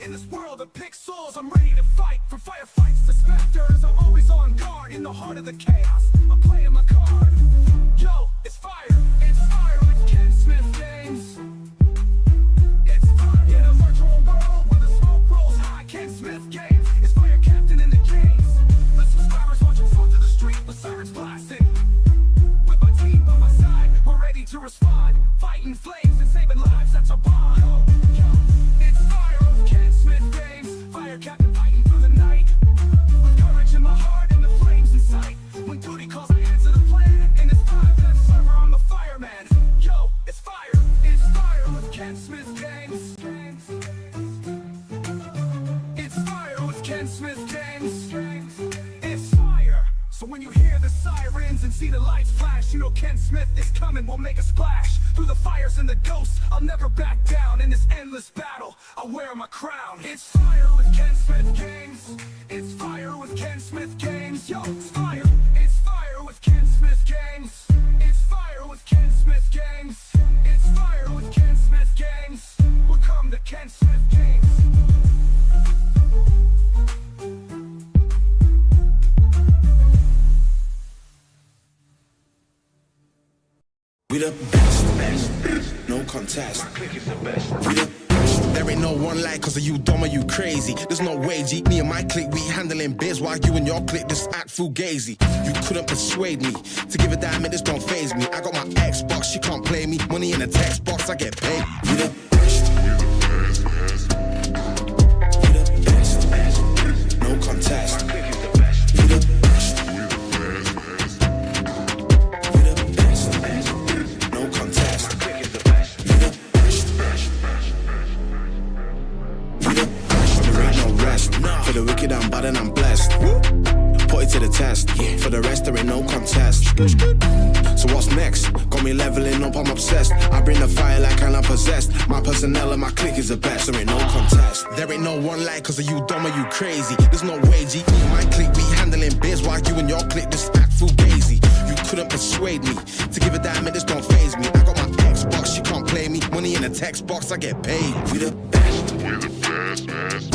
In this world of pixels, I'm ready to fight. From firefights to specters, I'm always on guard. In the heart of the chaos, I'm playing my card. Yo, it's fire with Ken Smith games. It's fire in a virtual world where the smoke rolls high. Ken Smith games, it's fire captain in the games. The subscribers watching front to the street with sirens blasting. With my team by my side, we're ready to respond. Fighting flames and saving lives, that's our bond. Yo, it's fire with Ken Smith games. Fire captain fighting through the night. With courage in my heart and the flames in sight. When duty calls, I answer the plan. In this 5-death server, I'm the fireman. Yo, it's fire with Ken Smith games. It's fire with Ken Smith games. It's fire. So when you hear the sirens and see the lights flash, you know Ken Smith is coming, we'll make a splash. Through the fires and the ghosts, I'll never back down. In this endless battle, I'll wear my crown. It's fire with Ken Smith games. It's fire with Ken Smith games. Yo, it's fire with Ken Smith games. It's fire with Ken Smith games. It's fire with Ken Smith games. Welcome to Ken Smith games. We the best, no contest. My clique is the best. We the best. There ain't no one like, cause of you dumb or you crazy. There's no way, G. Me and my clique, we handling biz, while you and your clique just act fugazi. You couldn't persuade me to give a damn, it just don't faze me. I got my Xbox, she can't play me. Money in a text box, I get paid. We the best. We the best, no contest. My clique is the best. We the best. For the wicked I'm bad and I'm blessed. Put it to the test. For the rest there ain't no contest. So what's next? Got me leveling up, I'm obsessed. I bring the fire like I'm possessed. My personnel and my clique is the best. There ain't no contest. There ain't no one like, cause of you dumb or you crazy. There's no way, G. Me and my clique, we handling biz, while you and your clique just act fugazi. You couldn't persuade me to give a damn, it just don't faze me. I got my Xbox, she can't play me. Money in a text box, I get paid. We the best. We the best.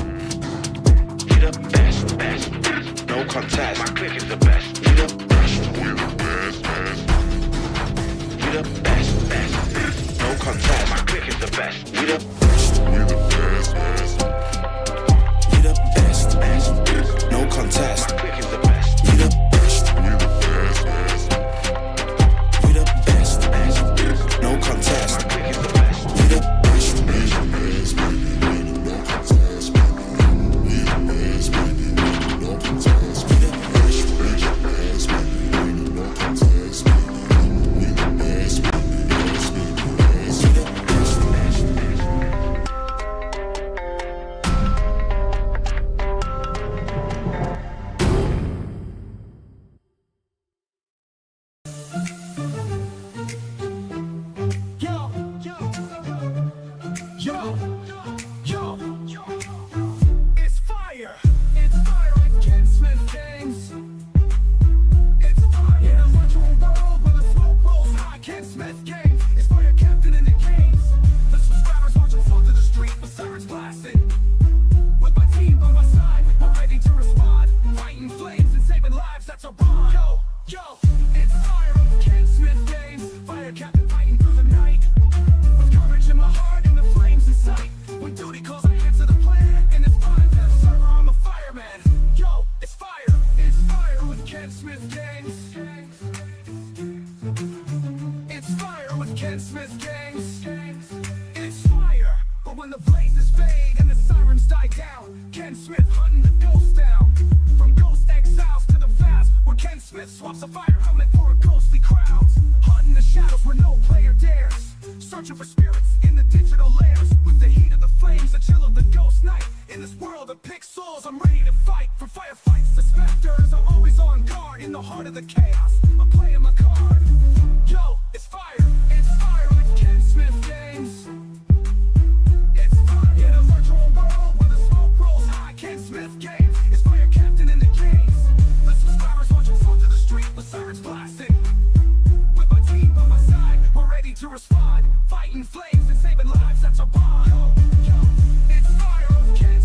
We the best, no contest. My clique is the best. We the best. We the best. We the best, no contest. My clique is the best. We the best. We the best. We the best, no contest. My clique is the best. We the best. We the best. We the best, no contest. My clique is the best. We the best. Swaps a fire helmet for a ghostly crowd. Hunting the shadows where no player dares. Searching for spirits in the digital layers. With the heat of the flames, the chill of the ghost night. In this world of pixels, I'm ready to fight. From firefights to specters, I'm always on guard. In the heart of the chaos, I'm playing my card. Yo, it's fire with Ken Smith games. It's fire in a virtual world where the smoke rolls high. Ken Smith games, it's fire captain in the games. The subscribers watching front to the street with sirens blasting. With my team by my side, we're ready to respond. Fighting flames and saving lives, that's our bond. Yo, it's fire with Ken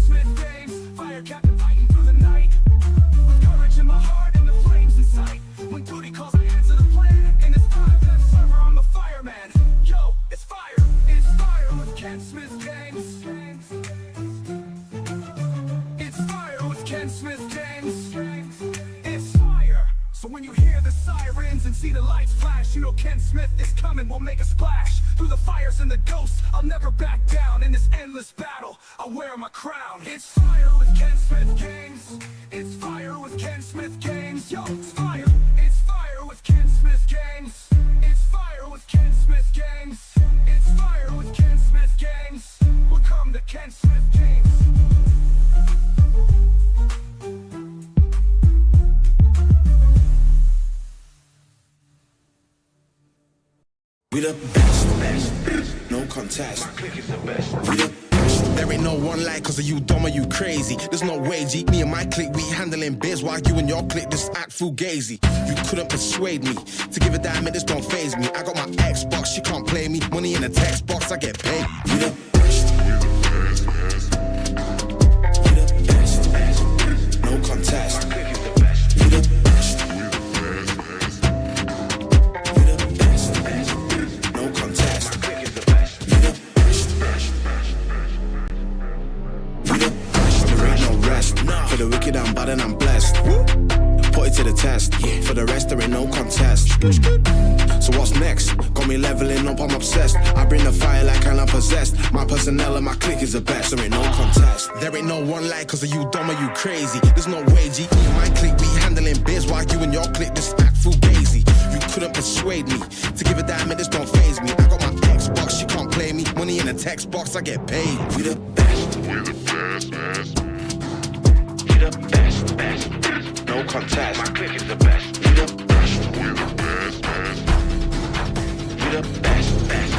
see the lights flash, you know Ken Smith is coming, we'll make a splash. Through the fires and the ghosts, I'll never back down. In this endless battle, I'll wear my crown. It's fire with Ken Smith Games. It's fire with Ken Smith Games. Yo, it's fire. It's fire with Ken Smith Games. It's fire with Ken Smith Games. It's fire with Ken Smith Games. Welcome to Ken Smith Games. We the best, no contest. My clique is the best. We the best. There ain't no one like cause of you dumb or you crazy. There's no way, G. Me and my clique, we handling biz while you and your clique just act fugazi. You couldn't persuade me to give a damn, it just don't faze me. I got my Xbox, she can't play me. Money in a text box, I get paid. We the best. We the best, no contest. My clique is the best. We the best. We the best, no contest. My clique is the best. We the best. We the best. There ain't no rest. For the wicked I'm bad and I'm blessed. Put it to the test. For the rest there ain't no contest. So what's next? Got me leveling up, I'm obsessed. I bring the fire like I'm possessed. My personnel and my clique is the best. There ain't no contest. There ain't no one like cause of you dumb or you crazy. There's no way, G. Me and my clique, we handling biz while you and your clique just act fugazi. You couldn't persuade me to give a damn, it just don't faze me. I got my Xbox, she can't play me. Money in a text box, I get paid. We the best. We're the best, best. We're the best, best. No contest. My clique is the best. We the best. We're the best, best. We the best, best.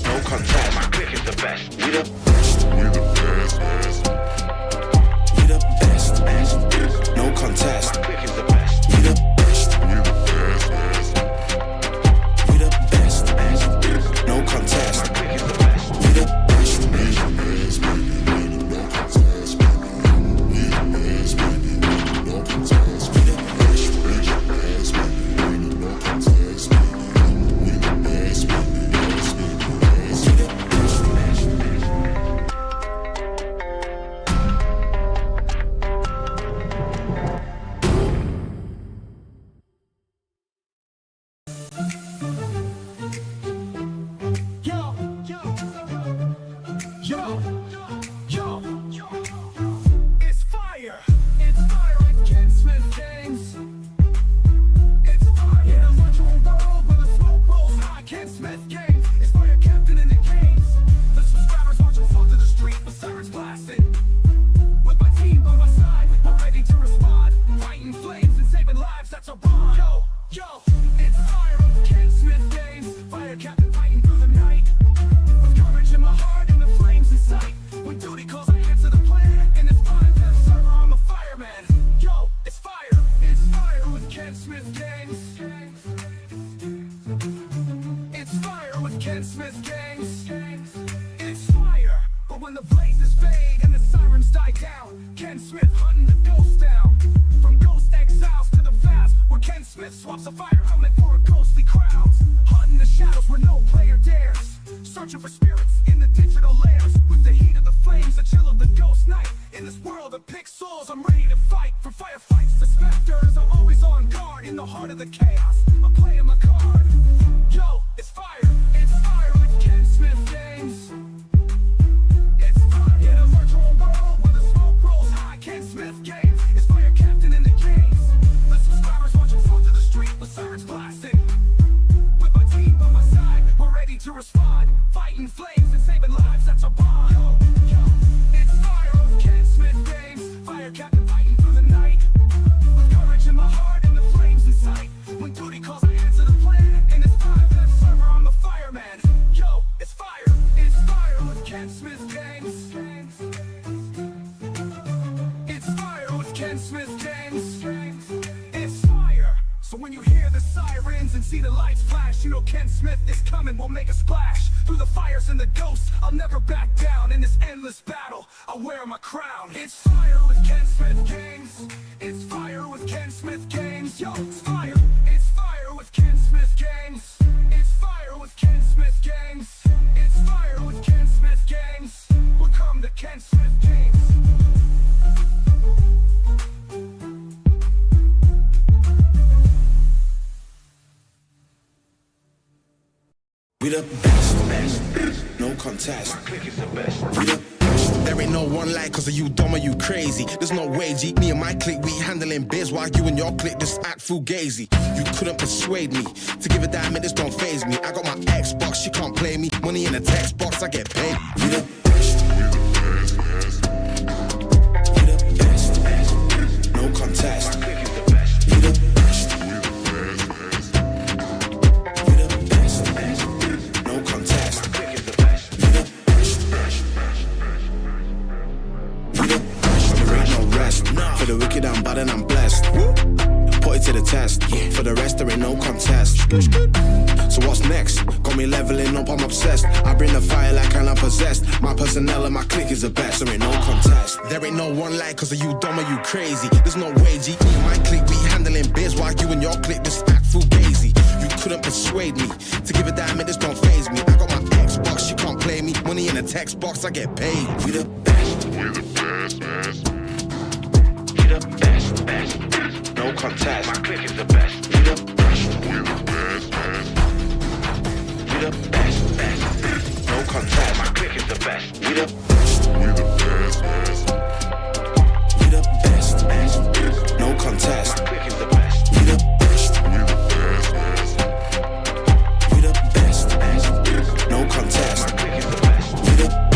No contest. My clique is the best. We the best. We're the best, best. We the best, best. No contest. My clique is the best. We the best. We're the best, best. We the best, best. No contest. My clique is the best. We the best. It's fire. It's fire with Ken Smith Games. It's fire in a virtual world where the smoke rolls high. Ken Smith Games. It's fire captain in the games. The subscribers watch us fall to the street with sirens blasting. With my team by my side, we're ready to respond. Fighting flames and saving lives, that's our bond. Yo, it's fire with Ken Smith Games. Fire captain fighting through the night. With courage in my heart and the flames in sight. When duty calls, I answer the plan. And it's fire to the server, I'm a fireman. Yo, it's fire. It's fire with Ken Smith Games. It's fire with Ken Smith Games. It's fire. But when the blazes fade and the sirens die down, Ken Smith hunting the ghosts down. From ghost exiles to the fast, where Ken Smith swaps a fire helmet for a ghostly crowd. Hunting the shadows where no player dares. Searching for spirits in the digital layers. With the heat of the flames, the chill of the ghost night. In this world of pixels, I'm ready to fight. From firefights to specters, I'm always on guard. In the heart of the chaos, I'm playing my card. Yo, it's fire. It's fire with Ken Smith Games. It's fire in a virtual world where the smoke rolls high. Ken Smith Games. It's fire captain in the games. The subscribers watch us fall to the street with sirens blasting. With my team by my side, we're ready to respond. Fighting flames and saving lives, that's our bond. Yo, it's fire with Ken Smith Games. Fire captain fighting through the night. With courage in my heart and the flames in sight. When duty calls, I answer the plan. And it's fire to the server, I'm a fireman. Yo, it's fire. It's fire with Ken Smith Games. It's fire with Ken Smith Games. It's fire. So when you hear the sirens and see the lights flash, you know Ken Smith is coming, we'll make a splash. Through the fires and the ghosts, I'll never back down. In this endless battle, I'll wear my crown. It's fire with Ken Smith Games. It's fire with Ken Smith Games. Yo, it's fire. It's fire with Ken Smith Games. It's fire with Ken Smith Games. It's fire with Ken Smith Games. Welcome to Ken Smith Games. the best, no contest. My clique is the best. We the best. There ain't no one like cause of you dumb or you crazy. There's no way, G. Me and my clique, we handling biz while you and your clique just act fugazi. You couldn't persuade me to give a damn, it just don't faze me. I got my Xbox, she can't play me. Money in a text box, I get paid. We the best. We the best, no contest. My clique is the best. We the best. We the best, no contest. My clique is the best. We the best. We the best. There ain't no rest. For the wicked I'm bad and I'm blessed. Put it to the test. For the rest there ain't no contest. So what's next? Got me leveling up, I'm obsessed. I bring the fire like I'm possessed. My personnel and my clique is the best. There ain't no contest. There ain't no one like cause of you dumb or you crazy. There's no way, G. Me and my clique, we handling biz while you and your clique just act fugazi. You couldn't persuade me to give a damn, it just don't faze me. I got my Xbox, you can't play me. Money in a text box, I get paid. We the best. We the best, best. We the best, best. No contest. My clique is the best. We the best. We the best, best. We the best, best. No contest. My clique is the best. We the best. We the best, best. We the best. No contest. My clique is the best. We the best. We the best, best. We the best. No contest. My clique is the best. We the best.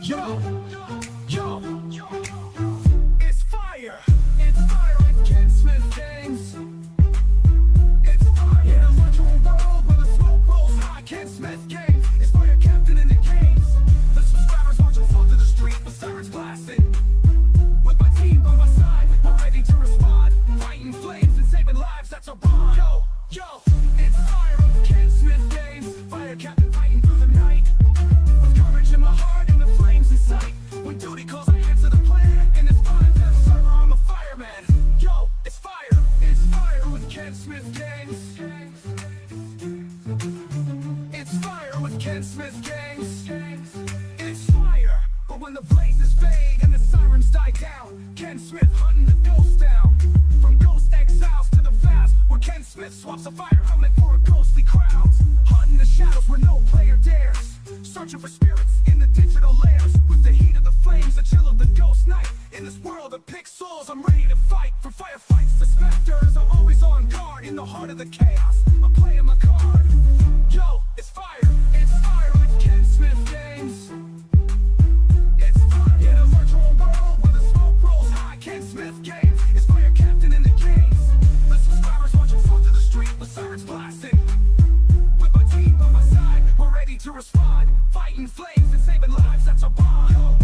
Yo, it's fire. It's fire like Ken Smith gangs. It's fire in a virtual world where the smoke rolls high. Ken Smith gangs. It's fire captain in the games. The subscribers marching forth to the street with sirens blasting. With my team by my side, we're ready to respond. Fighting flames and saving lives, that's our bond. Yo, it's fire of Ken Smith gangs. Fire captain fighting through the night. With courage in my heart and the flames in sight. When duty calls, I answer the plan. In this five-death server, I'm a fireman. Yo, it's fire. It's fire with Ken Smith gangs. It's fire with Ken Smith gangs. It's fire. But when the blazes fade and the sirens die down, Ken Smith hunting the ghosts down. From ghost exiles to the fast, where Ken Smith swaps a fire helmet for a ghostly crowd. Hunting the shadows where no player dares. Searching for spirits in the digital layers. With the heat of the flames, the chill of the ghost night. In this world of pixels, I'm ready to fight. From firefights to specters, I'm always on guard. In the heart of the chaos, I'm playing my card. Yo, it's fire. It's fire with Ken Smith games. It's fire in a virtual world where the smoke rolls high. Ken Smith games. It's fire captain in the games. The subscribers marching forth to the street with sirens blasting. With my team by my side, we're ready to respond. Fighting flames and saving lives, that's our bond. Yo,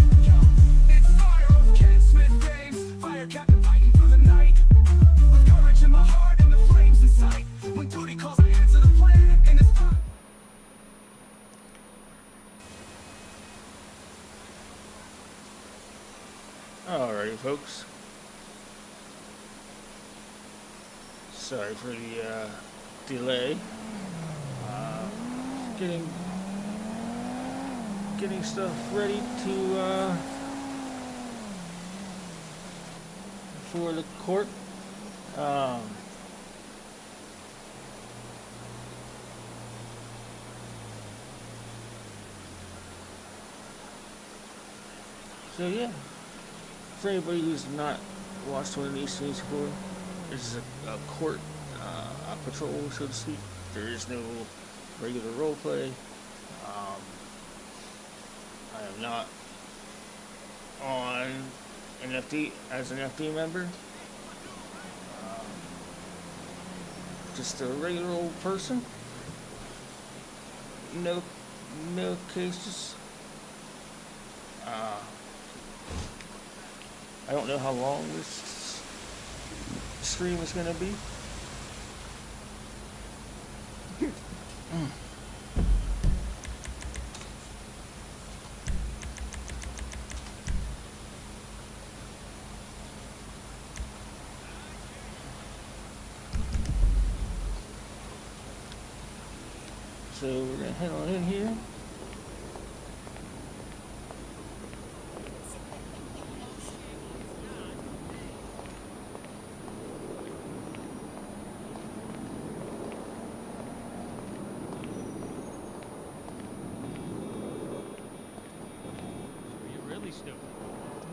it's fire of Ken Smith games. Fire captain fighting through the night. With courage in my heart and the flames in sight. When duty calls, I answer the plan. And it's fire. Alrighty, folks. Sorry for the delay. Getting stuff ready to for the court. So yeah, for anybody who's not watched one of these things before, this is a court patrol, so to speak. There is no regular role play. I am not on an FD as an FD member. Just a regular old person. No cases. I don't know how long this stream is going to be. So we're gonna head on in here. You're really stupid.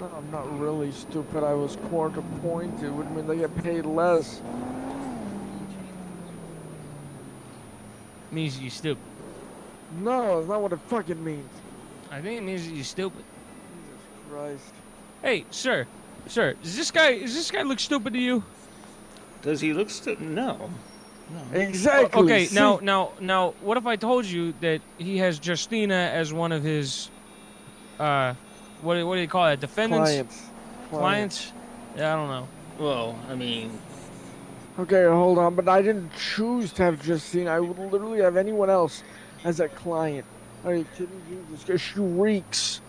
No, I'm not really stupid. I was court appointed, which means I get paid less. Means you're stupid. No, that's not what it fucking means. I think it means that you're stupid. Jesus Christ. Hey, sir, does this guy look stupid to you? Does he look stupid? No. Exactly. Okay, see? now, what if I told you that he has Justina as one of his, what do you call it, defendants? Clients? Yeah, I don't know. Well, I mean, Okay, hold on, but I didn't choose to have Justine. I would literally have anyone else as a client. Are you kidding me? Jesus, she reeks.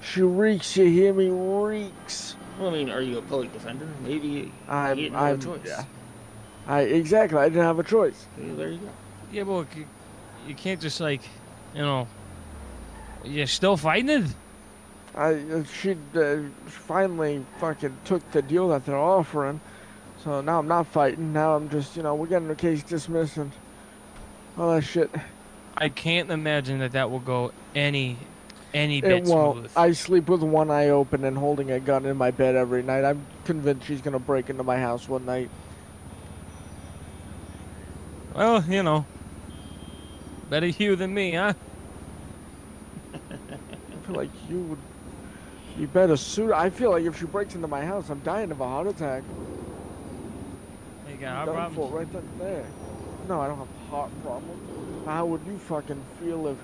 She reeks, you hear me? Reeks. well, I mean, are you a public defender? Maybe you didn't have I'm, a choice. yeah. Exactly, I didn't have a choice. Yeah, there you go. Yeah, but you can't just like, you know, you're still fighting it? She finally fucking took the deal that they're offering. So now I'm not fighting. Now I'm just, we're getting the case dismissed and all that shit. I can't imagine that will go any It bit won't. smooth. I sleep with one eye open and holding a gun in my bed every night. I'm convinced she's gonna break into my house one night. Well, you know, better you than me, huh? I feel like you would be better suited. I feel like if she breaks into my house, I'm dying of a heart attack. You got heart Done problems? for right then and there. No, I don't have heart problems. How would you fucking feel if,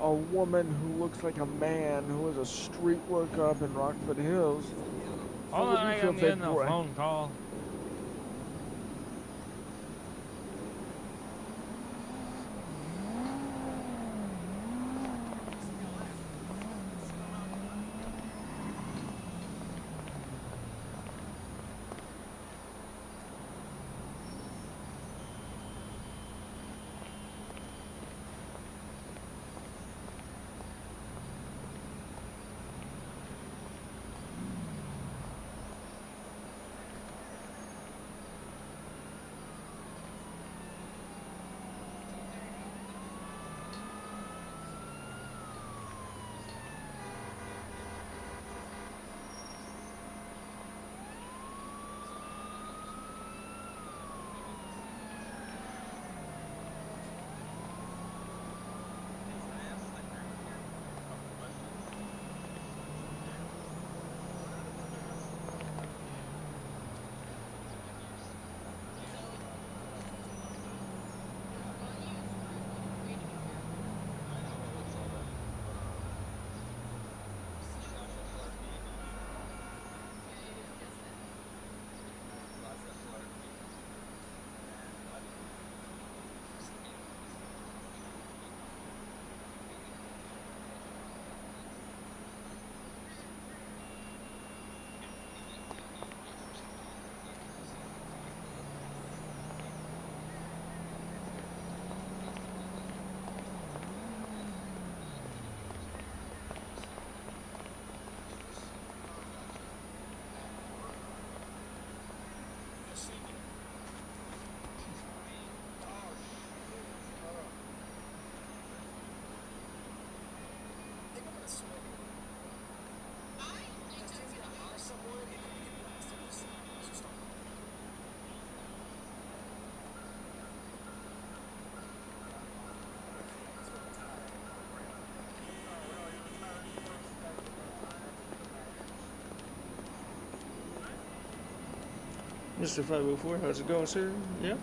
a woman who looks like a man who is a street worker up in Rockford Hills? Hold on, I got me in the phone call. Mr. 504, how's it going, sir? Yeah?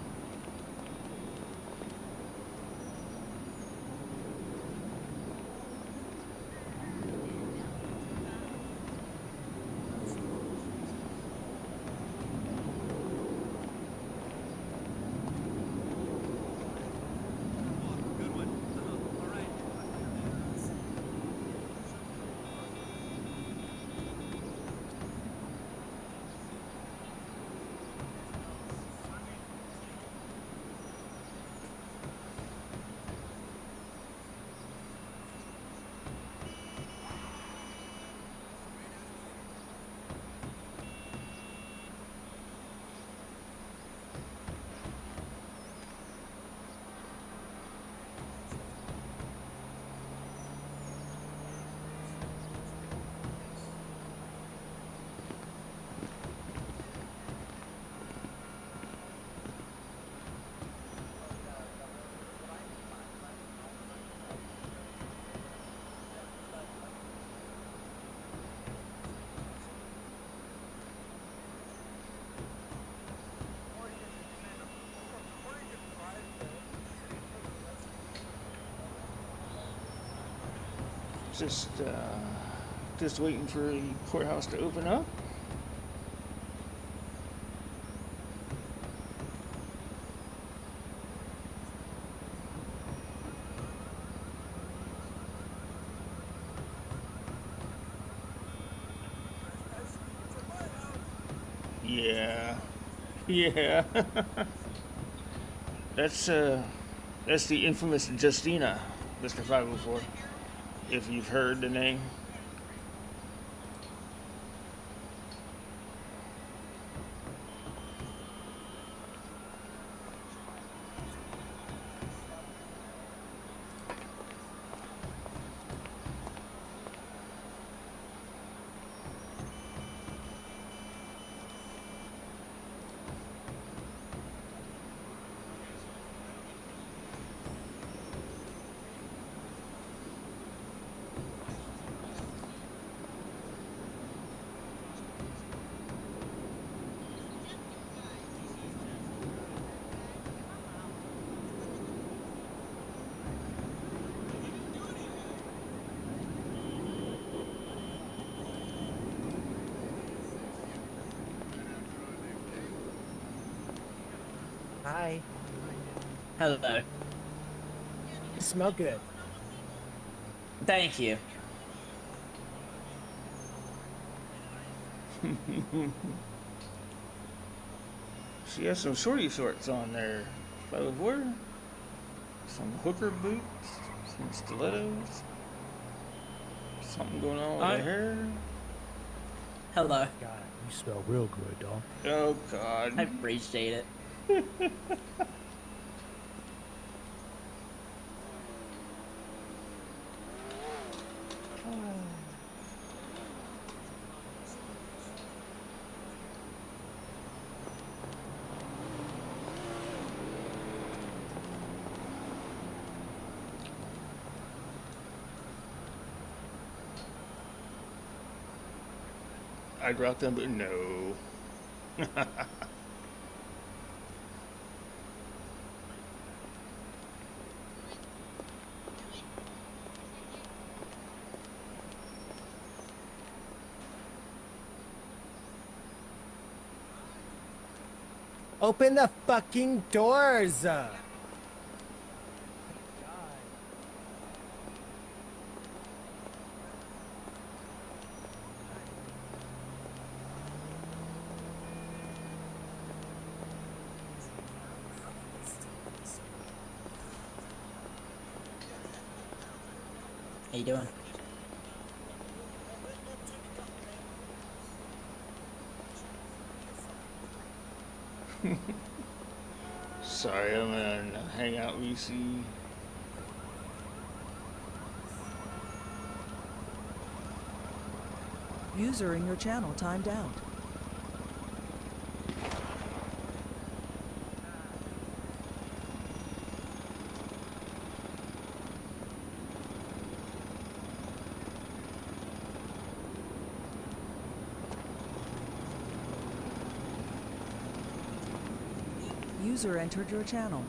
Just waiting for the courthouse to open up. Yeah. Yeah. That's the infamous Justina, Mr. 504. If you've heard the name. Hi. Hello. You smell good. Thank you. She has some shorty shorts on there. 504. Some hooker boots. Some stilettos. Something going on with her hair. Hello. God, you smell real good, dog. Oh, God. I appreciate it. I'd rock them, but no. Open the fucking doors! How you doing? Sorry, I'm in Hangout VC. User in your channel timed out. User entered your channel.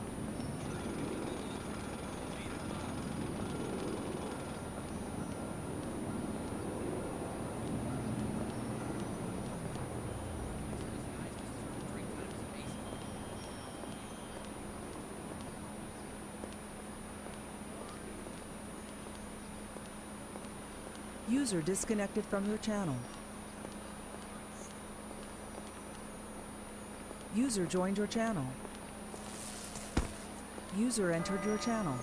User disconnected from your channel. User joined your channel. User entered your channel.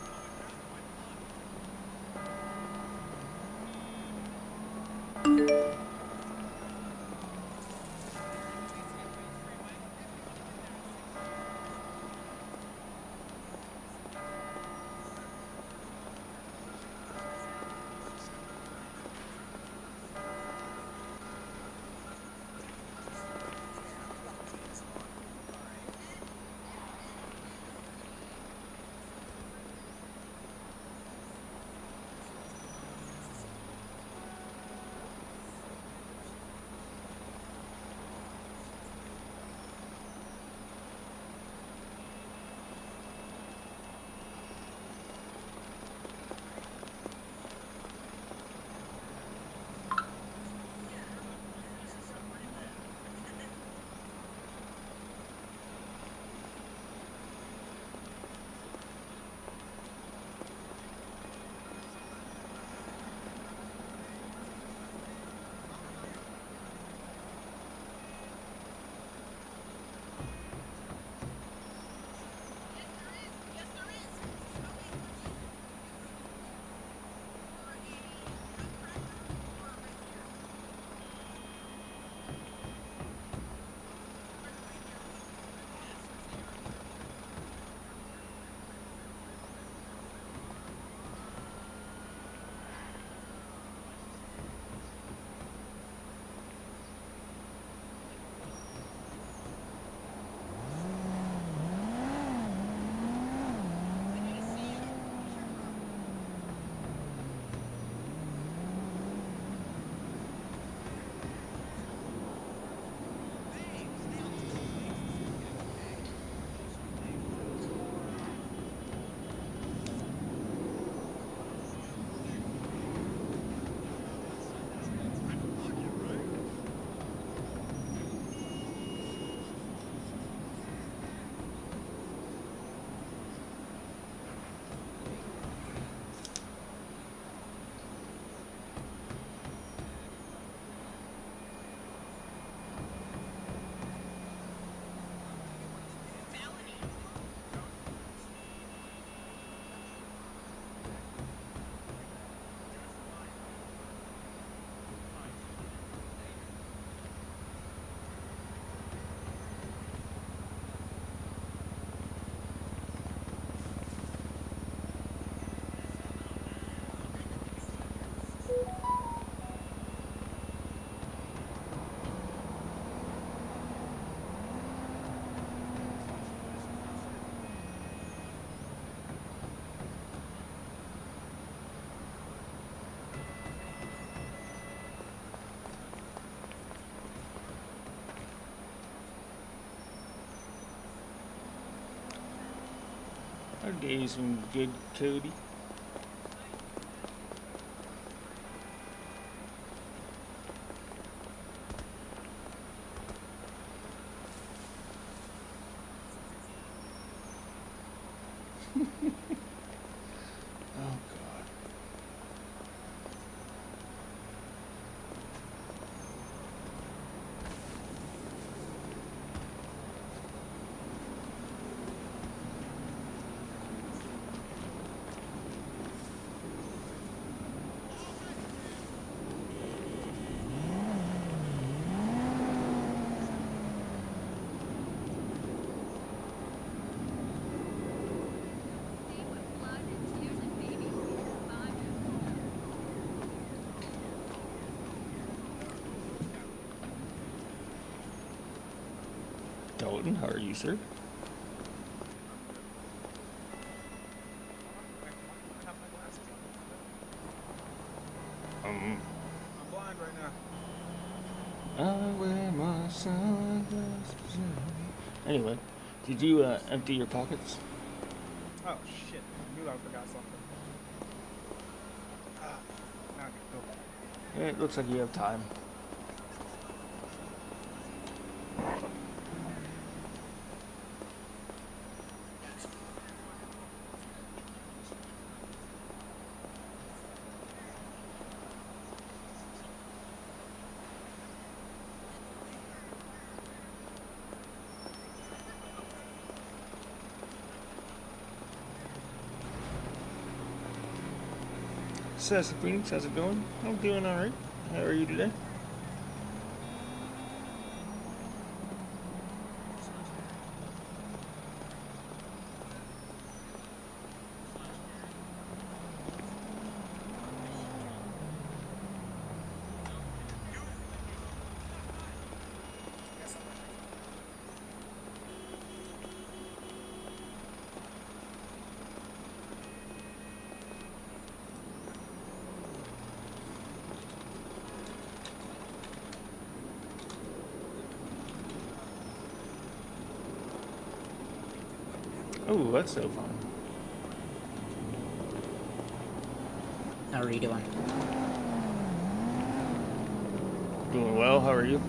Gave you some good Cody. Oh God. Dalton, how are you, sir? I'm blind right now. I wear my sunglasses. Anyway, did you empty your pockets? Oh shit! I knew I forgot something. Now I can go back. It looks like you have time. Sassy Phoenix, how's it going? I'm doing alright. How are you today? Oh, that's so fun. How are you doing? Doing well, how are you?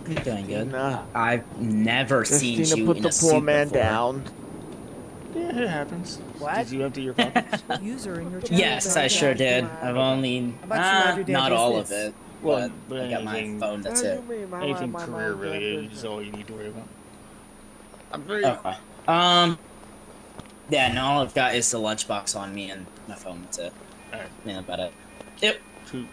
I'm doing good. Nah. I've never seen Christina, you put in the a poor suit man before. down. Yeah, it happens. What? Did you empty your pockets? User in your channel. Yes, I sure did. I've only How about you mind your damn not all of business? it, Well, but I got my anything- phone. That's What do it. you mean, Anything my career damn related business? is all you need to worry about. I'm very Okay. Yeah, no, all I've got is the lunchbox on me and my phone. That's it. Alright. Yeah, about it. Yep. true.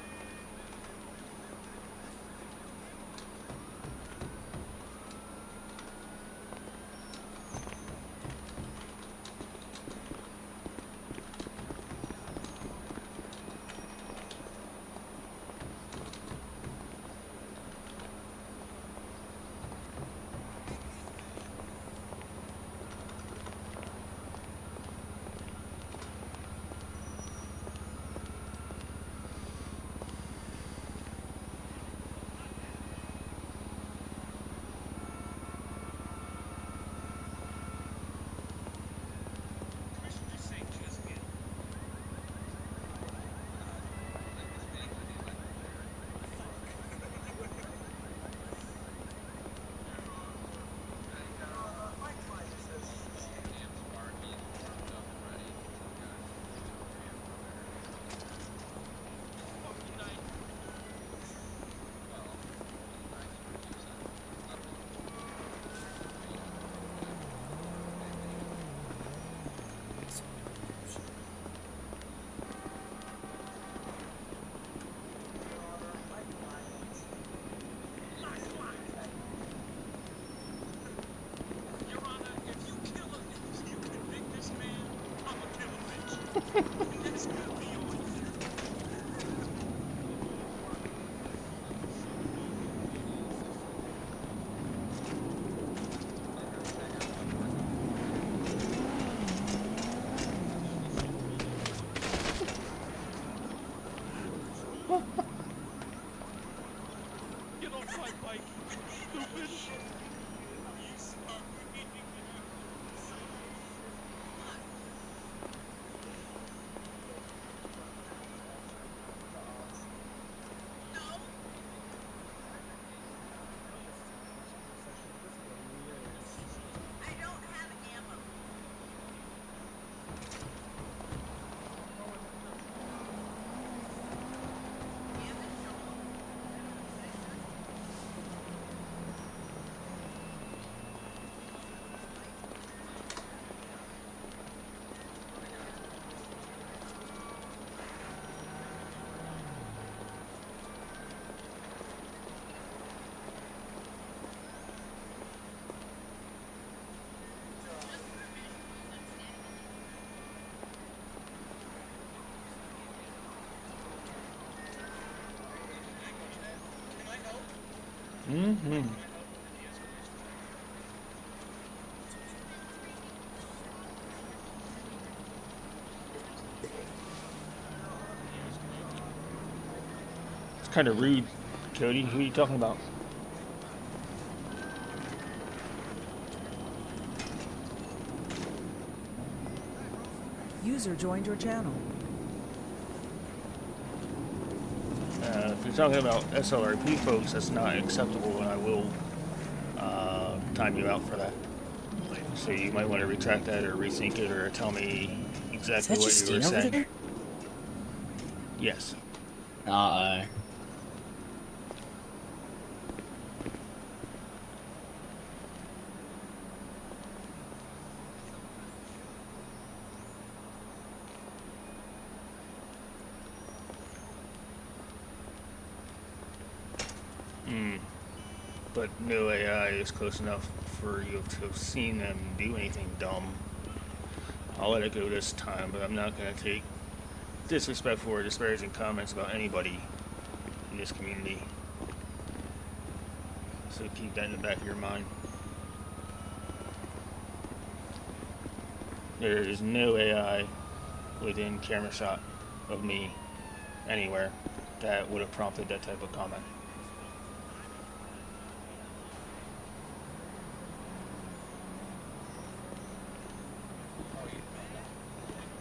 Mm-hmm. It's kind of rude, Cody. Who are you talking about? User joined your channel. If you're talking about SLRP folks, that's not acceptable, and I will time you out for that. So you might want to retract that or rethink it or tell me exactly what you were saying. There? Yes. Uh-oh. But no AI is close enough for you to have seen them do anything dumb. I'll let it go this time, but I'm not going to take disrespectful or disparaging comments about anybody in this community. So keep that in the back of your mind. There is no AI within camera shot of me anywhere that would have prompted that type of comment.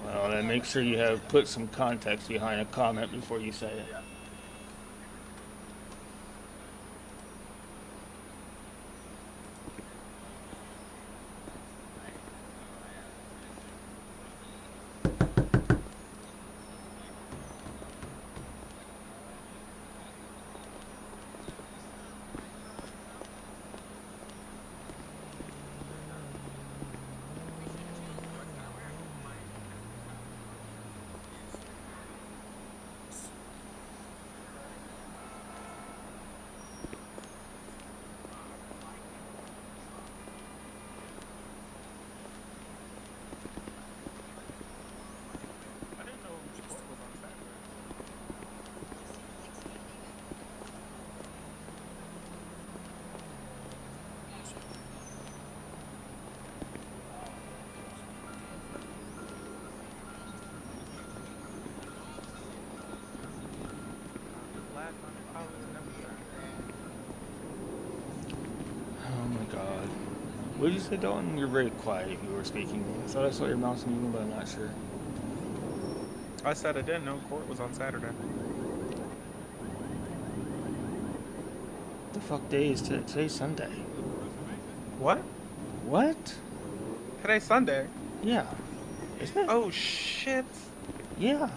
Well, then make sure you have put some context behind a comment before you say it. I didn't know court was on Saturday. Last night, I was never Saturday. Oh my god. What did you say, Dalton? You're very quiet if you were speaking. I thought I saw your mouse moving, but I'm not sure. I said I didn't know court was on Saturday. What the fuck day is today? Today's Sunday. What? What? Today's Sunday. Yeah. Isn't it? Oh shit. Yeah.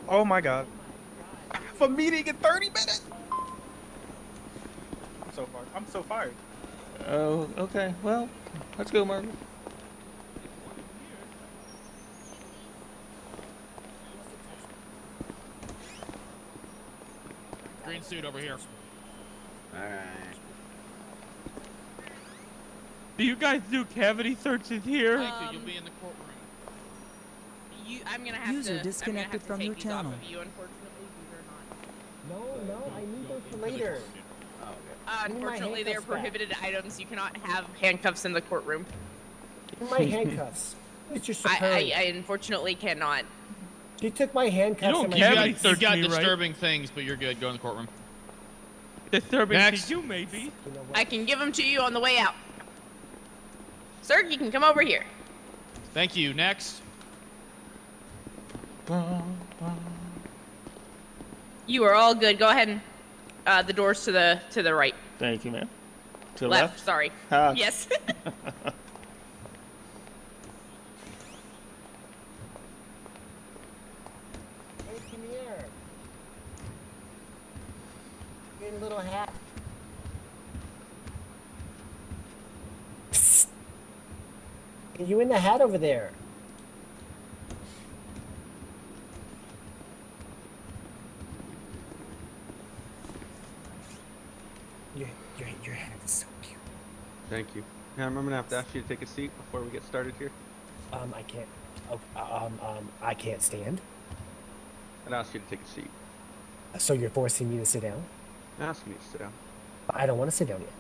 Oh my god. I have a meeting in 30 minutes. I'm so fired. Oh, okay. Well, let's go, Margaret. Green suit over here. Alright. Do you guys do cavity searches here? Thank you. You'll be in the courtroom. I'm gonna have User disconnected from your channel. No, I need those for later. Unfortunately, they are prohibited items. You cannot have handcuffs in the courtroom. Give me my handcuffs. It's your superior. I unfortunately cannot. She took my handcuffs. You don't and my cavity keys. search You got me, right? disturbing things, but you're good. Go in the courtroom. Disturbing Next. to you, maybe. You know what? I can give them to you on the way out. Sir, you can come over here. Thank you. Next. You are all good. Go ahead and the doors to the right. Thank you, ma'am. To the Left. left? Sorry. Ah. Yes. Hey, come here. You're in a little hat. Psst. Are you in the hat over there? Your hat is so cute. Thank you. Yeah, I'm gonna have to ask you to take a seat before we get started here. I can't. Oh, I can't stand. I'd ask you to take a seat. So you're forcing me to sit down? I'm asking you to sit down. I don't want to sit down yet.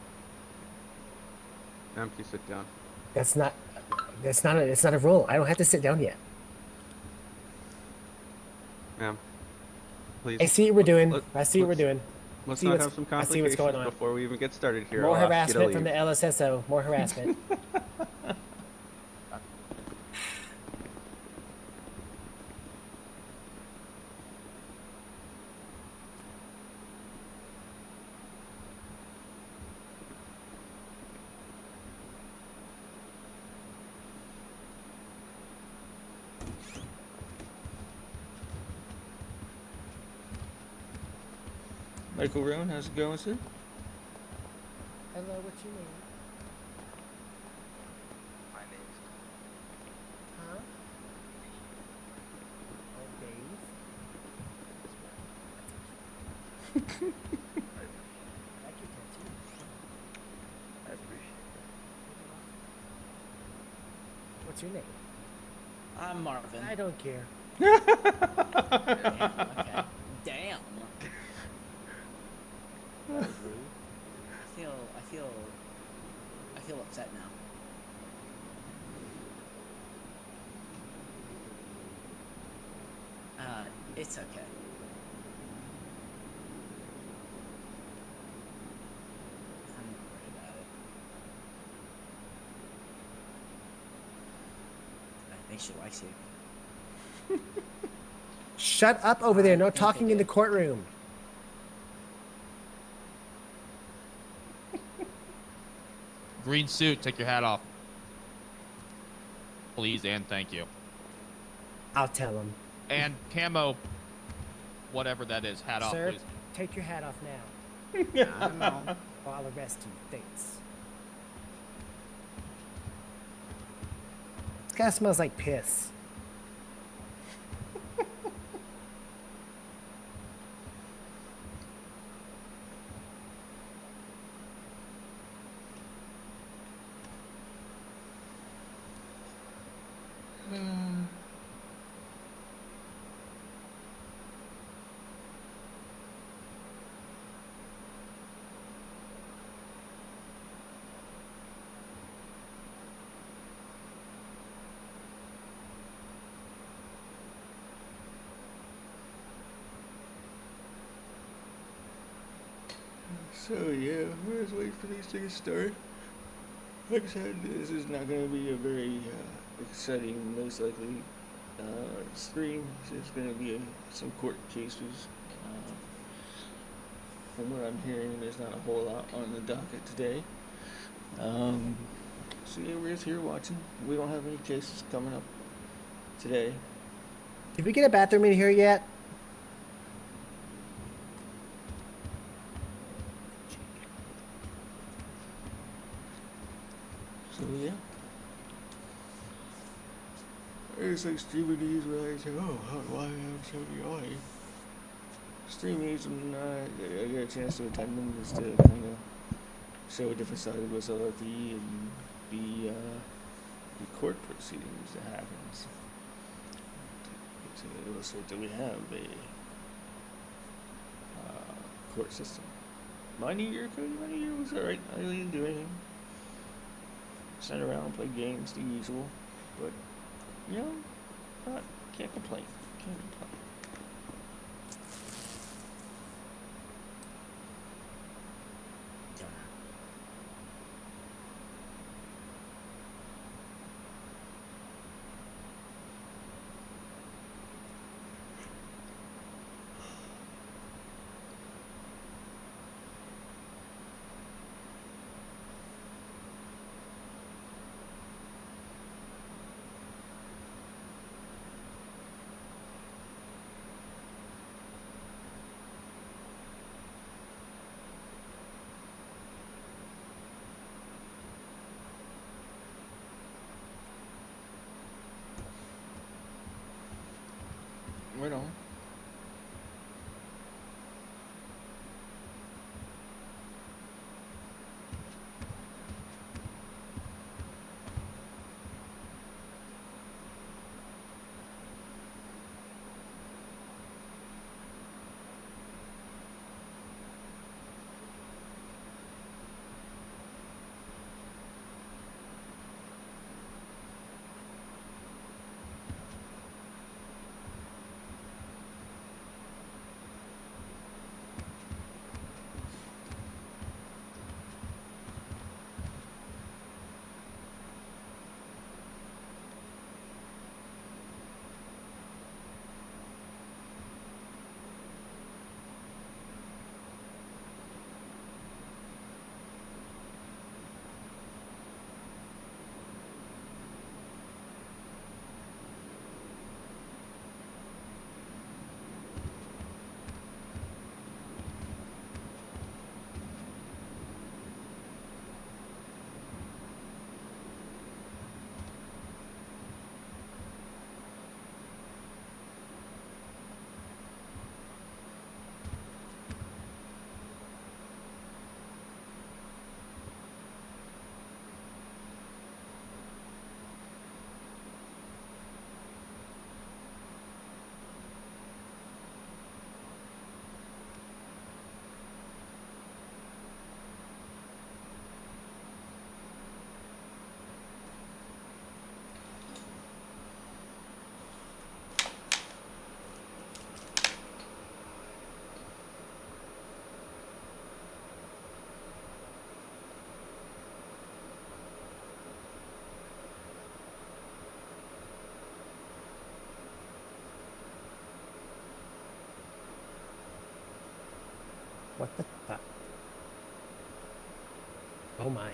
Ma'am, please sit down. That's not it's not a rule. I don't have to sit down yet. Ma'am, please. I see what we're doing. Let- I see what we're doing. Let's See not what's- have some I see what's complications going on. before we even get started here. More I'll ask you to harassment from the leave. LSSO. More harassment. Michael Rowan, how's it going, sir? Hello, what's your name? My name's Huh? Oh, Dave. I like your tattoo. I appreciate What's your name? I'm Marvin. I don't care. Damn, okay. Damn. I feel upset now. It's okay. I'm not worried about it. I think she likes you. Shut up over there. No Thank you, talking in the Dave. courtroom. Green suit, take your hat off. Please and thank you. I'll tell him. And camo, whatever that is, hat off, Sir, please. take your hat off now. I don't know. Or I'll arrest you. Thanks. This guy smells like piss. So yeah, we're just waiting for these things to start. Like I said, this is not going to be a very exciting, most likely, stream. There's going to be some court cases. From what I'm hearing, there's not a whole lot on the docket today. So yeah, we're just here watching. We don't have any cases coming up today. Did we get a bathroom in here yet? So yeah. It's like streaming these where I say, oh, how do I have so many? Streaming these when I get a chance to attend them just to kind of show a different side of SLRP and the court proceedings that happens. To illustrate that we have a court system. My New Year, Cody, my New Year was alright. I really didn't do anything. Sat around, play games, the usual. But, you know, can't complain. Can't complain. Oh my.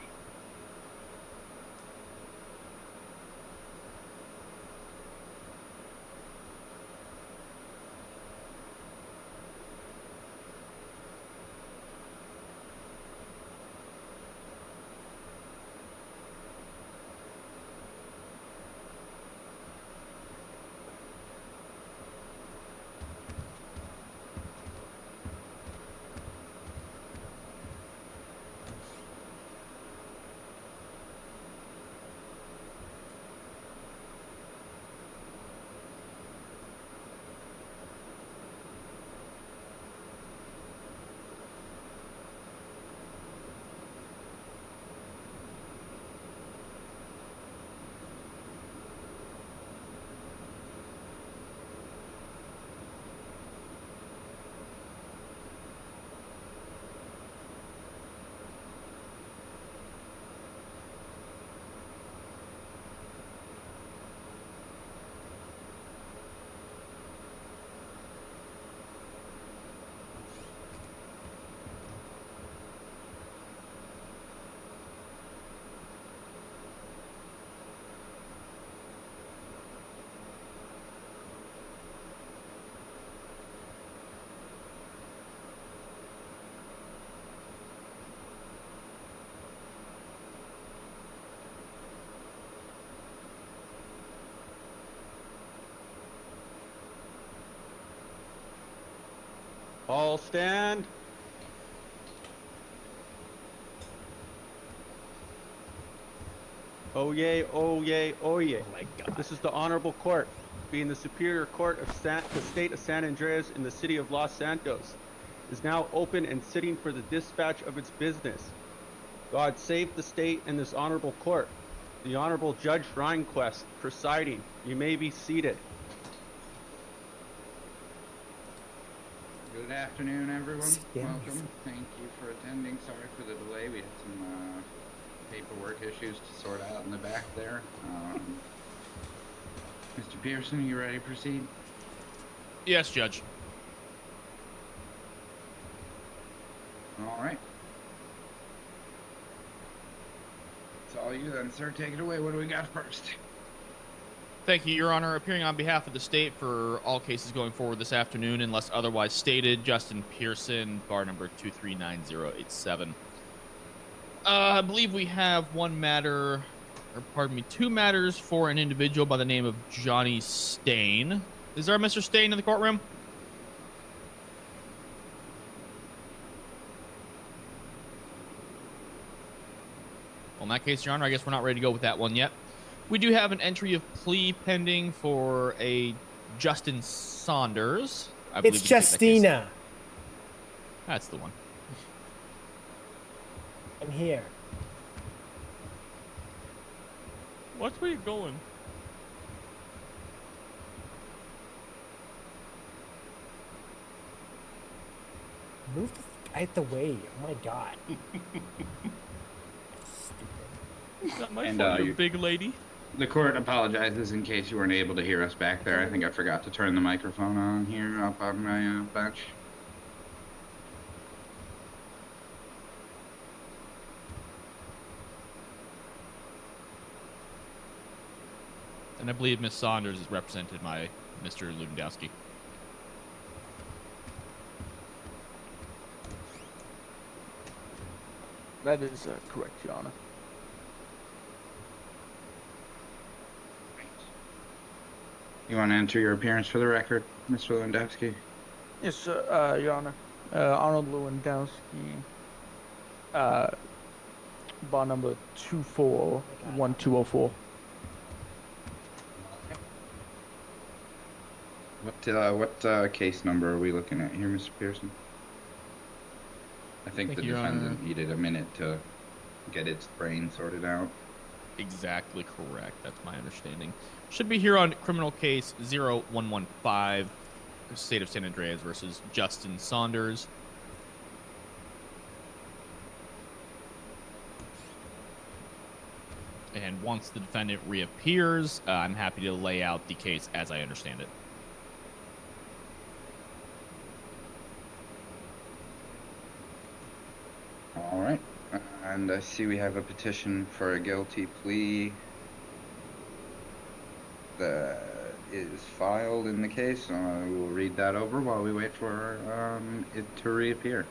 All stand. Oh yay, oh yay, oh yay. Oh my God. This is the Honorable Court, being the Superior Court of the State of San Andreas in the city of Los Santos, is now open and sitting for the dispatch of its business. God save the state and this Honorable Court. The Honorable Judge Rhinequest presiding. You may be seated. Good afternoon, everyone. Yeah. Welcome. Thank you for attending. Sorry for the delay. We had some paperwork issues to sort out in the back there. Mr. Pearson, you ready to proceed? Yes, Judge. All right. It's all you then, sir. Take it away. What do we got first? Thank you, Your Honor. Appearing on behalf of the state for all cases going forward this afternoon, unless otherwise stated, Justin Pearson, bar number 239087. I believe we have two matters for an individual by the name of Johnny Stain. Is there a Mr. Stain in the courtroom? Well, in that case, Your Honor, I guess we're not ready to go with that one yet. We do have an entry of plea pending for a Justin Saunders. I believe It's Justina. That's the one. I'm here. Watch where you're going. Move the out the way. Oh my God. Is that my And, fault, you big lady? The court apologizes in case you weren't able to hear us back there. I think I forgot to turn the microphone on here up on my bench. And I believe Miss Saunders is represented by Mr. Lewandowski. That is correct, Your Honor. You want to enter your appearance for the record, Mr. Lewandowski? Yes, sir, Your Honor. Arnold Lewandowski, bar number 241204. What case number are we looking at here, Mr. Pearson? I think Thank the you, Your defendant Honor. needed a minute to get its brain sorted out. Exactly correct. That's my understanding. Should be here on criminal case 0115, State of San Andreas versus Justin Saunders. And once the defendant reappears, I'm happy to lay out the case as I understand it. All right. And I see we have a petition for a guilty plea that is filed in the case. I will read that over while we wait for it to reappear.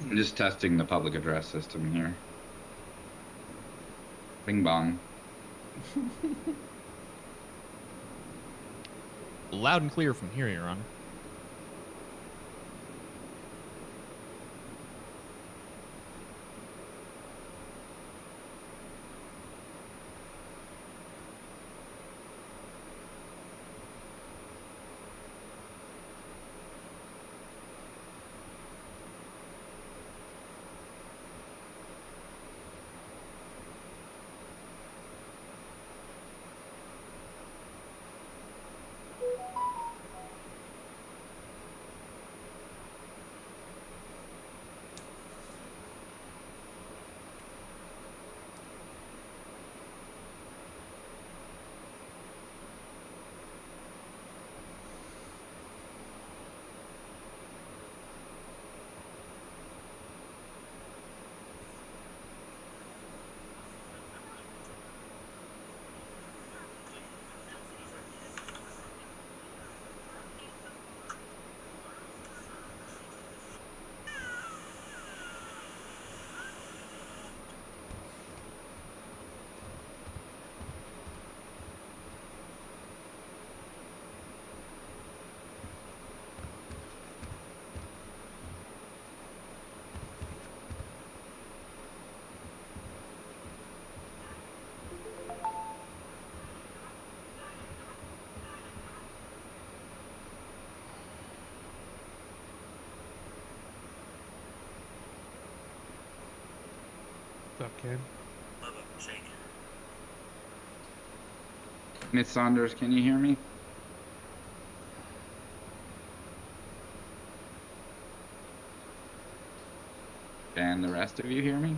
I'm just testing the public address system here. Bing bong. Loud and clear from here, Your Honor. What's up, Ken? Miss Saunders, can you hear me? Can the rest of you hear me?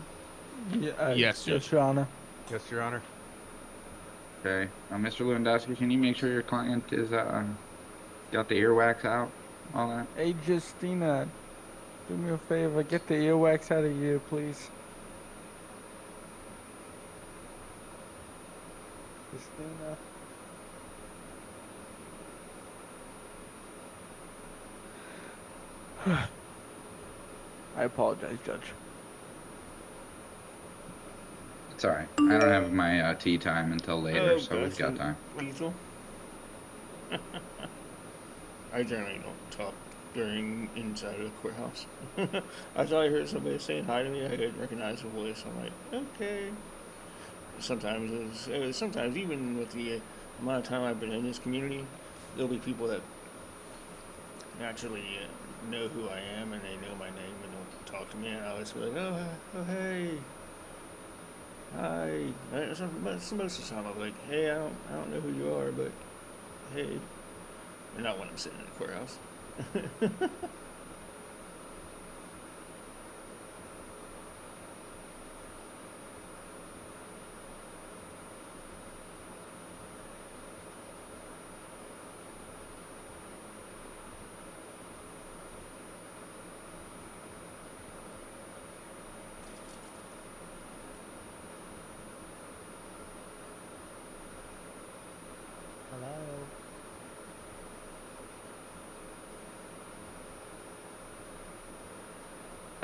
Yeah, Yes, yes, Your Honor. Yes, Your Honor. Okay. Mr. Lewandowski, can you make sure your client is got the earwax out? All that? Hey, Justina, do me a favor. Get the earwax out of here, please. Justina. I apologize, Judge. It's alright. I don't have my tea time until later, so we've got time. Lethal. I generally don't talk during inside of the courthouse. I thought I heard somebody saying hi to me. I didn't recognize the voice. I'm like, okay. Sometimes sometimes even with the amount of time I've been in this community, there'll be people that actually know who I am and they know my name and they'll talk to me and I'll just be like, oh hey, hi. Most of the time I'm like, hey, I don't know who you are, but hey. And not when I'm sitting in the courthouse.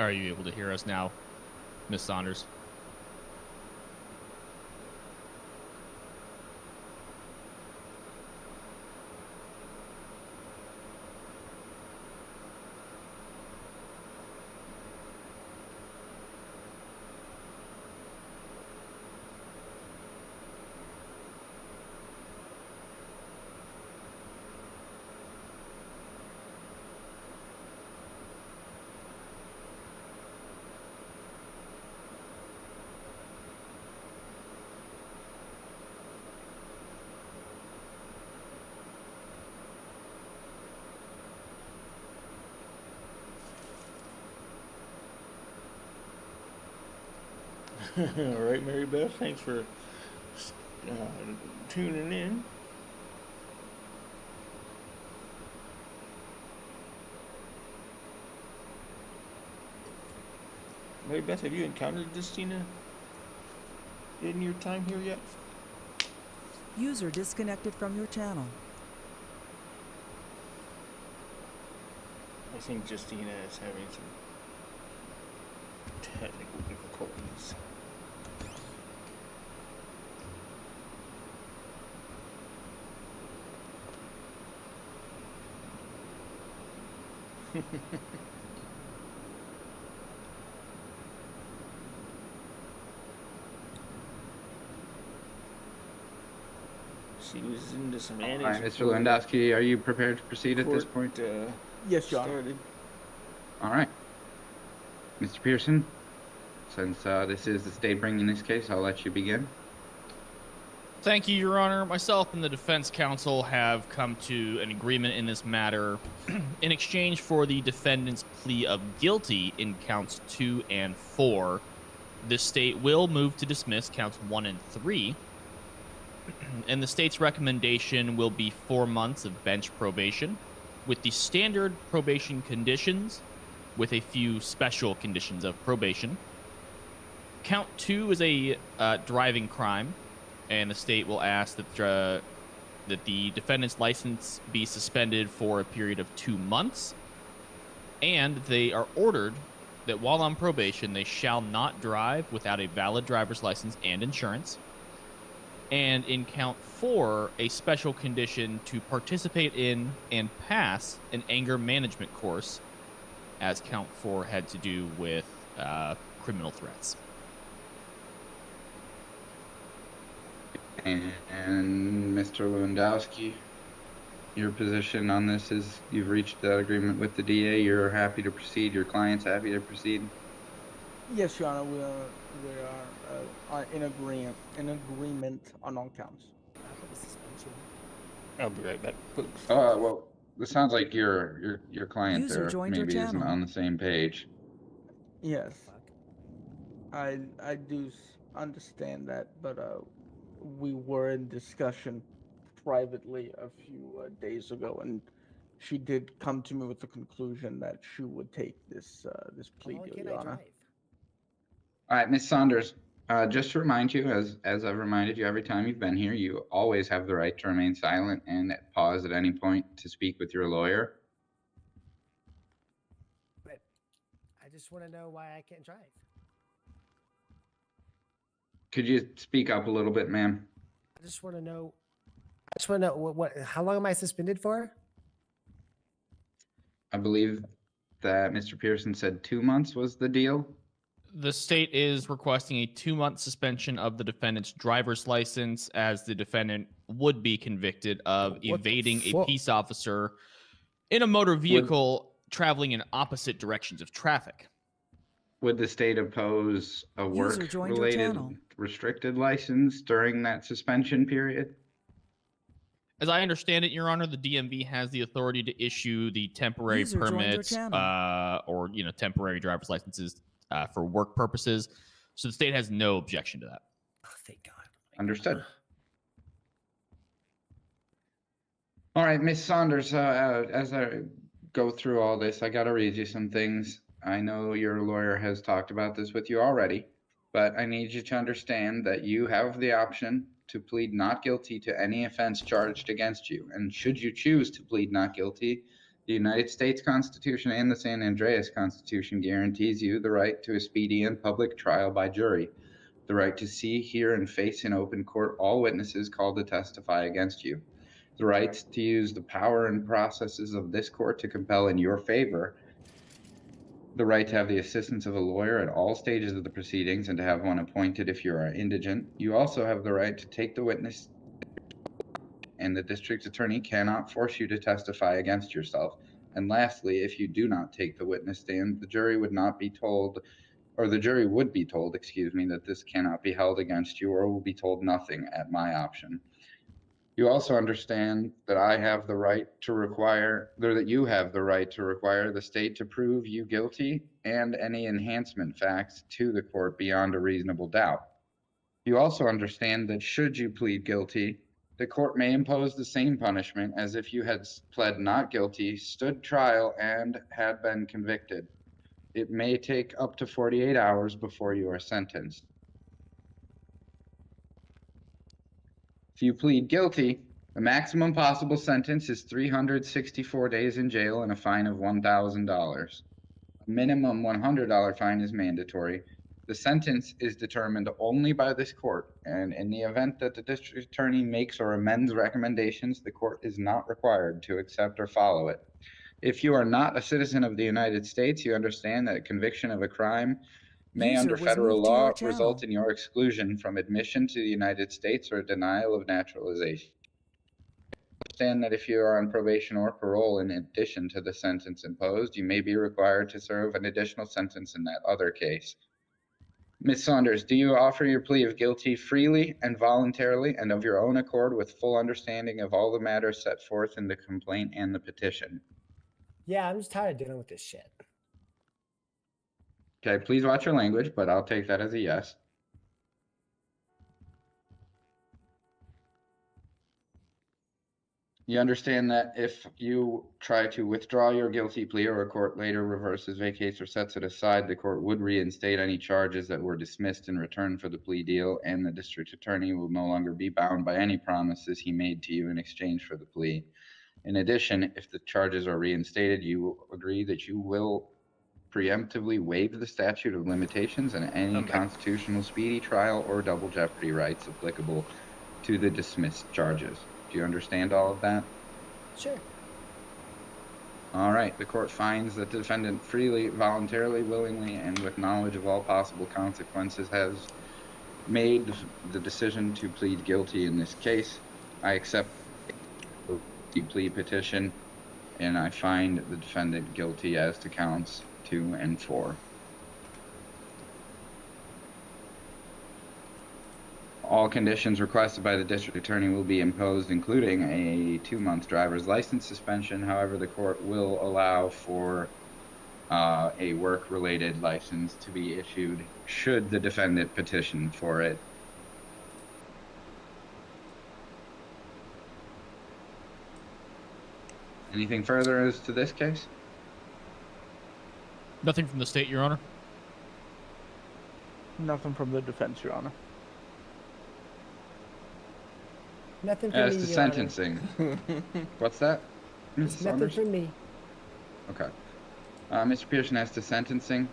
Are you able to hear us now, Miss Saunders? All right, Mary Beth, thanks for tuning in. Mary Beth, have you encountered Justina in your time here yet? User disconnected from your channel. I think Justina is having some technical difficulties. She was into some All antics. right, Mr. Lewandowski, are you prepared to proceed at this point? Yes, Your Honor. Started. All right. Mr. Pearson, since this is the state bringing this case, I'll let you begin. Thank you, Your Honor. Myself and the defense counsel have come to an agreement in this matter in exchange for the defendant's plea of guilty in counts 2 and 4. The state will move to dismiss counts 1 and 3, and the state's recommendation will be 4 months of bench probation with the standard probation conditions with a few special conditions of probation. Count 2 is a driving crime, and the state will ask that the defendant's license be suspended for a period of 2 months, and they are ordered that while on probation, they shall not drive without a valid driver's license and insurance. And in count 4, a special condition to participate in and pass an anger management course, as count 4 had to do with criminal threats. And Mr. Lewandowski, your position on this is you've reached that agreement with the DA. You're happy to proceed. Your client's happy to proceed. Yes, Your Honor, we are in agreement on all counts. I'll be right back, folks. Well, it sounds like your client User there joined your maybe isn't channel. on the same page. Yes, I do understand that, but we were in discussion privately a few days ago, and she did come to me with the conclusion that she would take this plea deal, Your Honor. All right, Ms. Saunders, just to remind you, as I've reminded you every time you've been here, you always have the right to remain silent and pause at any point to speak with your lawyer. But I just want to know why I can't drive. Could you speak up a little bit, ma'am? I just want to know. What how long am I suspended for? I believe that Mr. Pearson said 2 months was the deal. The state is requesting a 2-month suspension of the defendant's driver's license, as the defendant would be convicted of evading a peace officer in a motor vehicle traveling in opposite directions of traffic. Would the state oppose a work-related restricted license during that suspension period? As I understand it, Your Honor, the DMV has the authority to issue the temporary permits or temporary driver's licenses for work purposes. So the state has no objection to that. Oh, thank God. Understood. All right, Ms. Saunders, as I go through all this, I got to read you some things. I know your lawyer has talked about this with you already, but I need you to understand that you have the option to plead not guilty to any offense charged against you. And should you choose to plead not guilty, The United States Constitution and the San Andreas Constitution guarantees you the right to a speedy and public trial by jury, the right to see, hear, and face in open court all witnesses called to testify against you, the right to use the power and processes of this court to compel in your favor, the right to have the assistance of a lawyer at all stages of the proceedings and to have one appointed if you are indigent. You also have the right to take the witness, and the district attorney cannot force you to testify against yourself. And lastly, if you do not take the witness stand, the jury would not be told, or the jury would be told, excuse me, that this cannot be held against you or will be told nothing at my option. You also understand that I have the right to require, or that you have the right to require the state to prove you guilty and any enhancement facts to the court beyond a reasonable doubt. You also understand that should you plead guilty, the court may impose the same punishment as if you had pled not guilty, stood trial, and had been convicted. It may take up to 48 hours before you are sentenced. If you plead guilty, the maximum possible sentence is 364 days in jail and a fine of $1,000. A minimum $100 fine is mandatory. The sentence is determined only by this court, and in the event that the district attorney makes or amends recommendations, the court is not required to accept or follow it. If you are not a citizen of the United States, you understand that a conviction of a crime may, User under was federal moved to your law, channel. result in your exclusion from admission to the United States or denial of naturalization. Understand that if you are on probation or parole in addition to the sentence imposed, you may be required to serve an additional sentence in that other case. Ms. Saunders, do you offer your plea of guilty freely and voluntarily and of your own accord with full understanding of all the matters set forth in the complaint and the petition? Yeah, I'm just tired of dealing with this shit. Okay, please watch your language, but I'll take that as a yes. You understand that if you try to withdraw your guilty plea or a court later reverses, vacates, or sets it aside, the court would reinstate any charges that were dismissed in return for the plea deal, and the district attorney will no longer be bound by any promises he made to you in exchange for the plea. In addition, if the charges are reinstated, you agree that you will preemptively waive the statute of limitations and any constitutional speedy trial or double jeopardy rights applicable to the dismissed charges. Do you understand all of that? Sure. All right. The court finds that the defendant freely, voluntarily, willingly, and with knowledge of all possible consequences has made the decision to plead guilty in this case. I accept the plea petition, and I find the defendant guilty as to counts 2 and 4. All conditions requested by the district attorney will be imposed, including a 2-month driver's license suspension. However, the court will allow for a work-related license to be issued should the defendant petition for it. Anything further as to this case? Nothing from the state, Your Honor. Nothing from the defense, Your Honor. Nothing for As me, to Your Honor. sentencing. What's that, Mrs. Nothing Saunders? for me. Okay. Mr. Pearson, as to sentencing,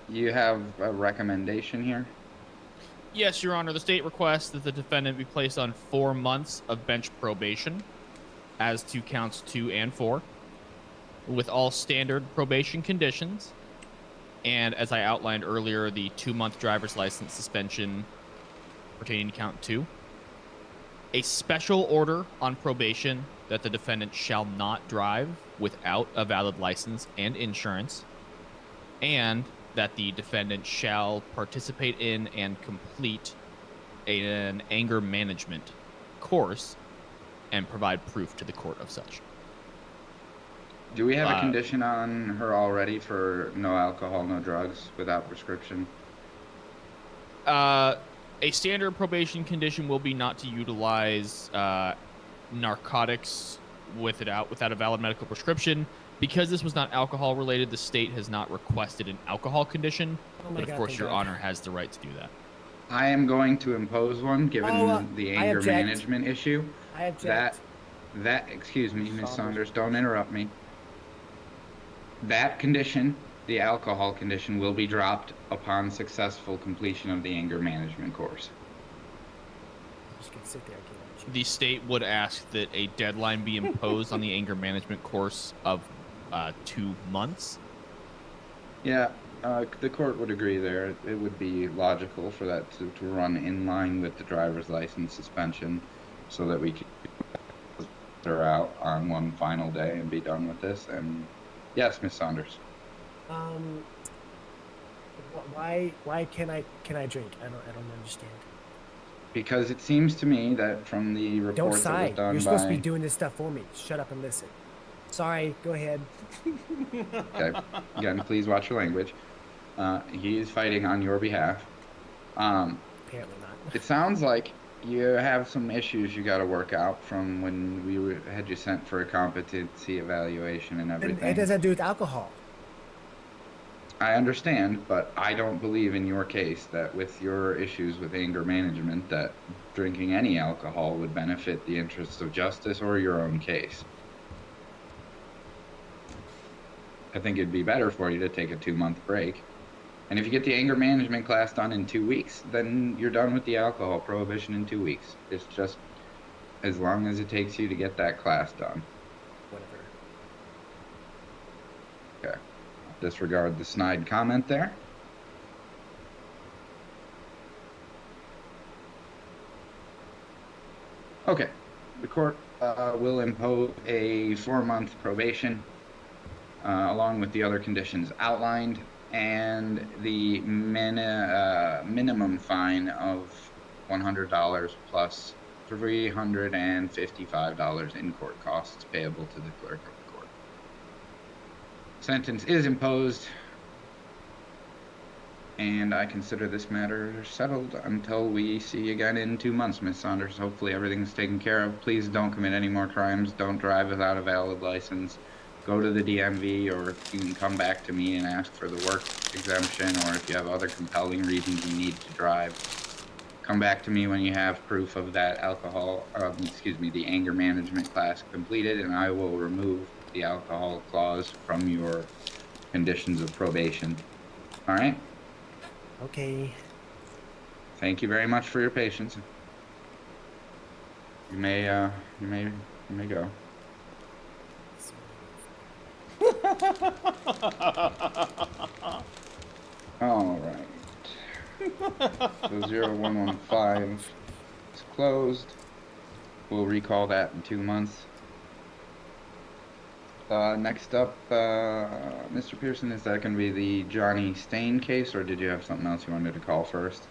you have a recommendation here? Yes, Your Honor. The state requests that the defendant be placed on 4 months of bench probation as to counts 2 and 4 with all standard probation conditions. And as I outlined earlier, the 2-month driver's license suspension pertaining to count 2. A special order on probation that the defendant shall not drive without a valid license and insurance, and that the defendant shall participate in and complete an anger management course and provide proof to the court of such. Do we have a condition on her already for no alcohol, no drugs, without prescription? A standard probation condition will be not to utilize narcotics without a valid medical prescription. Because this was not alcohol related, the state has not requested an alcohol condition. But of course, Your Honor has the right to do that. I am going to impose one, given the anger management issue. I object. That, excuse me, Ms. Saunders, don't interrupt me. That condition, the alcohol condition, will be dropped upon successful completion of the anger management course. I'm just gonna sit there. I can't watch you. The state would ask that a deadline be imposed on the anger management course of 2 months. Yeah, the court would agree there. It would be logical for that to run in line with the driver's license suspension so that we can get her out on one final day and be done with this. And yes, Ms. Saunders. Why can I drink? I don't understand. Because it seems to me that from the Don't report that sigh. was done You're supposed to by... be doing this stuff for me. Shut up and listen. Sorry, go ahead. Okay, again, please watch your language. He is fighting on your behalf. Apparently not. It sounds like you have some issues you got to work out from when we had you sent for a competency evaluation and And everything. it doesn't have to do with alcohol. I understand, but I don't believe in your case that with your issues with anger management that drinking any alcohol would benefit the interests of justice or your own case. I think it'd be better for you to take a 2-month break. And if you get the anger management class done in 2 weeks, then you're done with the alcohol prohibition in 2 weeks. It's just as long as it takes you to get that class done. Whatever. Okay. Disregard the snide comment there. Okay. The court will impose a 4-month probation along with the other conditions outlined, and the minimum fine of $100 plus $355 in court costs payable to the clerk of the court. Sentence is imposed, and I consider this matter settled until we see you again in 2 months, Ms. Saunders. Hopefully everything's taken care of. Please don't commit any more crimes. Don't drive without a valid license. Go to the DMV, or you can come back to me and ask for the work exemption, or if you have other compelling reasons you need to drive, come back to me when you have proof of that the anger management class completed, and I will remove the alcohol clause from your conditions of probation. All right? Okay. Thank you very much for your patience. You may go. All right. So 0115 is closed. We'll recall that in 2 months. Next up, Mr. Pearson, is that going to be the Johnny Stain case, or did you have something else you wanted to call first?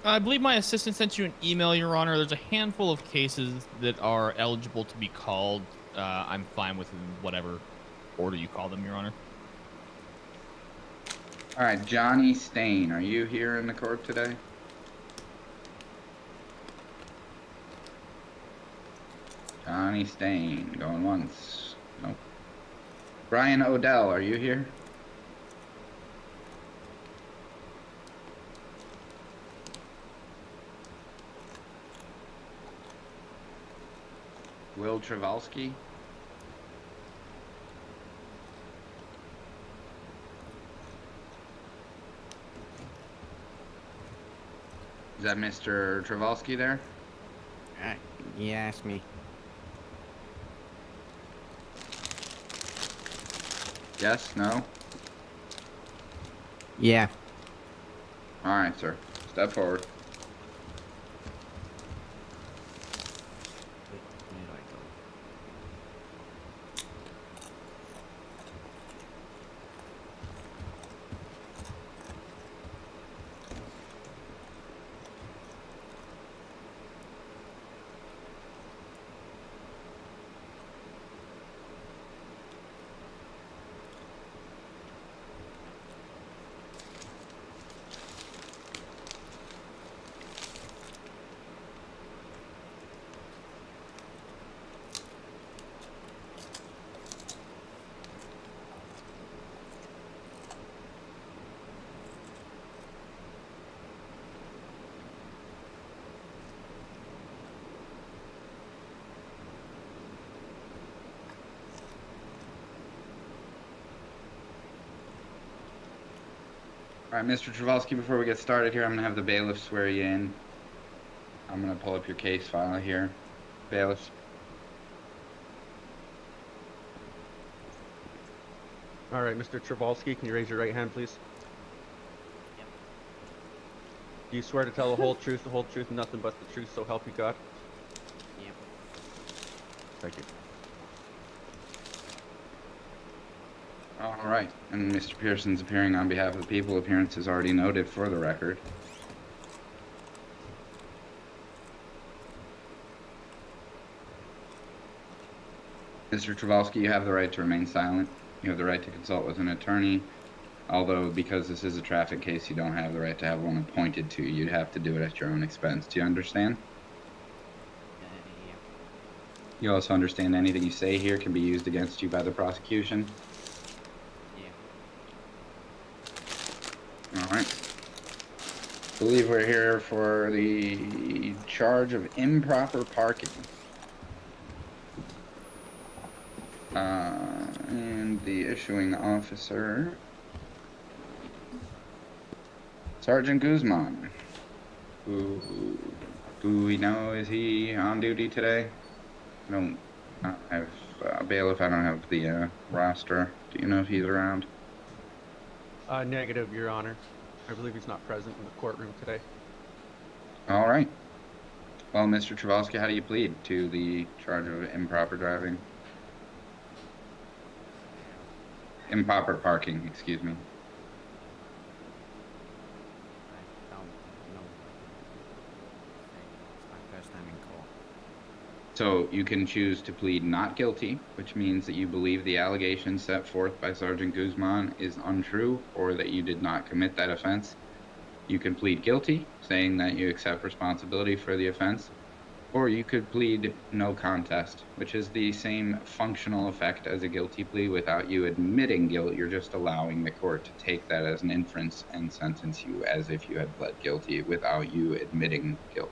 I believe my assistant sent you an email, Your Honor. There's a handful of cases that are eligible to be called. I'm fine with whatever order you call them, Your Honor. All right, Johnny Stain, are you here in the court today? Johnny Stain, going once. Nope. Brian Odell, are you here? Will Travolsky? Is that Mr. Travolsky there? You asked me. Yes? No? Yeah. All right, sir. Step forward. Where do I go? All right, Mr. Travolsky, before we get started here, I'm going to have the bailiff swear you in. I'm going to pull up your case file here. Bailiff. All right, Mr. Travolsky, can you raise your right hand, please? Yep. Do you swear to tell the whole truth, and nothing but the truth, so help you God? Yep. Thank you. All right, and Mr. Pearson's appearing on behalf of the people. Appearance is already noted for the record. Mr. Travolsky, you have the right to remain silent. You have the right to consult with an attorney. Although, because this is a traffic case, you don't have the right to have one appointed to you. You'd have to do it at your own expense. Do you understand? Yep. You also understand anything you say here can be used against you by the prosecution? Yep. All right. I believe we're here for the charge of improper parking. And the issuing officer, Sergeant Guzman. Who do we know, is he on duty today? I don't have bailiff. I don't have the roster. Do you know if he's around? Negative, Your Honor. I believe he's not present in the courtroom today. All right. Well, Mr. Travolsky, how do you plead to the charge of improper driving? Improper parking, excuse me. I don't know. It's my first time in court. So you can choose to plead not guilty, which means that you believe the allegations set forth by Sergeant Guzman is untrue, or that you did not commit that offense. You can plead guilty, saying that you accept responsibility for the offense, or you could plead no contest, which is the same functional effect as a guilty plea without you admitting guilt. You're just allowing the court to take that as an inference and sentence you as if you had pled guilty without you admitting guilt.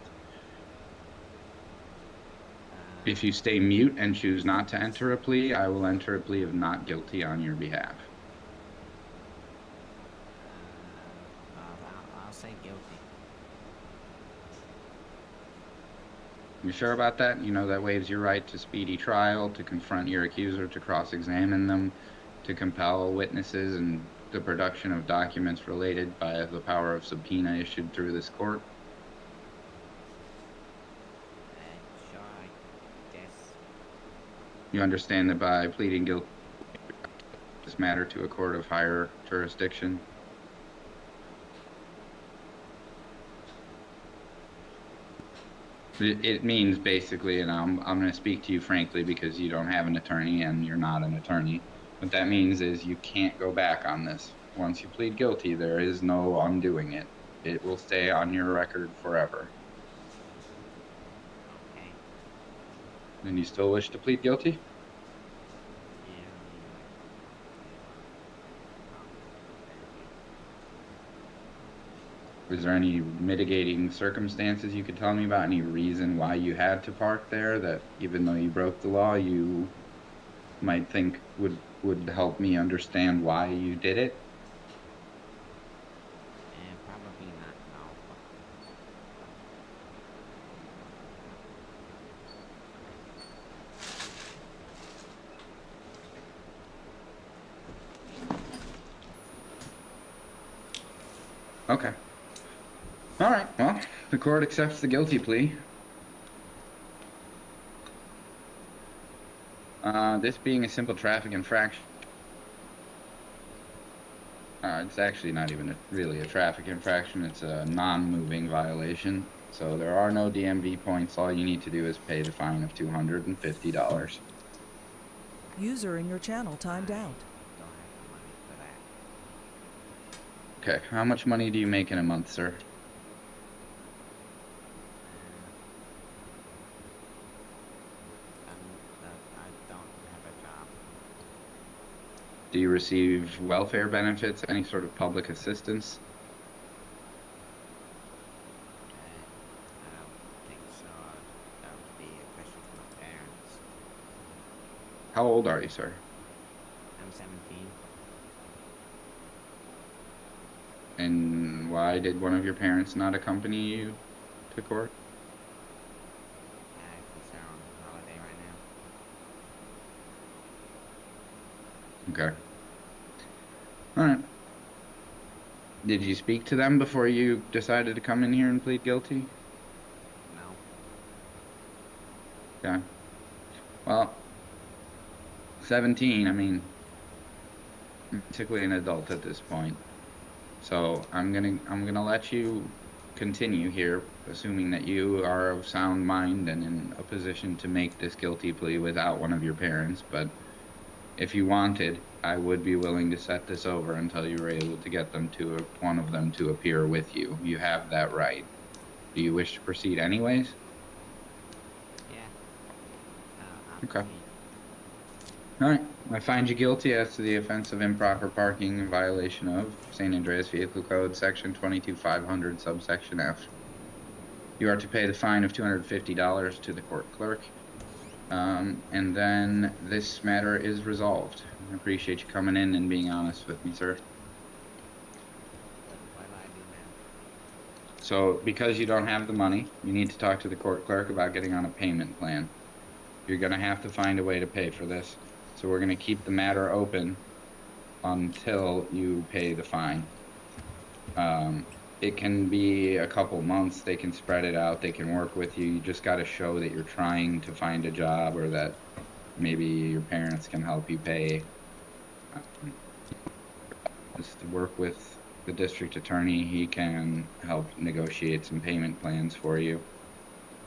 If you stay mute and choose not to enter a plea, I will enter a plea of not guilty on your behalf. I'll say guilty. You sure about that? You know that waives your right to speedy trial, to confront your accuser, to cross-examine them, to compel witnesses, and the production of documents related by the power of subpoena issued through this court. Sure, I guess. You understand that by pleading guilty this matter to a court of higher jurisdiction. It means basically, and I'm going to speak to you frankly because you don't have an attorney and you're not an attorney. What that means is you can't go back on this. Once you plead guilty, there is no undoing it. It will stay on your record forever. Okay. And you still wish to plead guilty? Was there any mitigating circumstances you could tell me about? Any reason why you had to park there that even though you broke the law, you might think would help me understand why you did it? Probably not, no. Okay. All right, well, the court accepts the guilty plea. This being a simple traffic infraction, it's actually not even really a traffic infraction, it's a non-moving violation. So there are no DMV points, all you need to do is pay the fine of $250. User in your channel timed out. Okay, how much money do you make in a month, sir? Do you receive welfare benefits, any sort of public assistance? I don't think so. That would be a question for my parents. How old are you, sir? I'm 17. And why did one of your parents not accompany you to court? Because they're on holiday right now. Okay. All right. Did you speak to them before you decided to come in here and plead guilty? No. Okay. Well, 17, I mean, basically an adult at this point. So I'm gonna let you continue here, assuming that you are of sound mind and in a position to make this guilty plea without one of your parents. But if you wanted, I would be willing to set this over until you were able to get them to one of them to appear with you. You have that right. Do you wish to proceed anyways? Yeah. Okay. All right. I find you guilty as to the offense of improper parking in violation of San Andreas Vehicle Code, Section 22500, subsection F. You are to pay the fine of $250 to the court clerk, and then this matter is resolved. I appreciate you coming in and being honest with me, sir. Why do I do that? So, because you don't have the money, you need to talk to the court clerk about getting on a payment plan. You're going to have to find a way to pay for this. So we're going to keep the matter open until you pay the fine. It can be a couple months. They can spread it out. They can work with you. You just got to show that you're trying to find a job, or that maybe your parents can help you pay. Just to work with the district attorney. He can help negotiate some payment plans for you.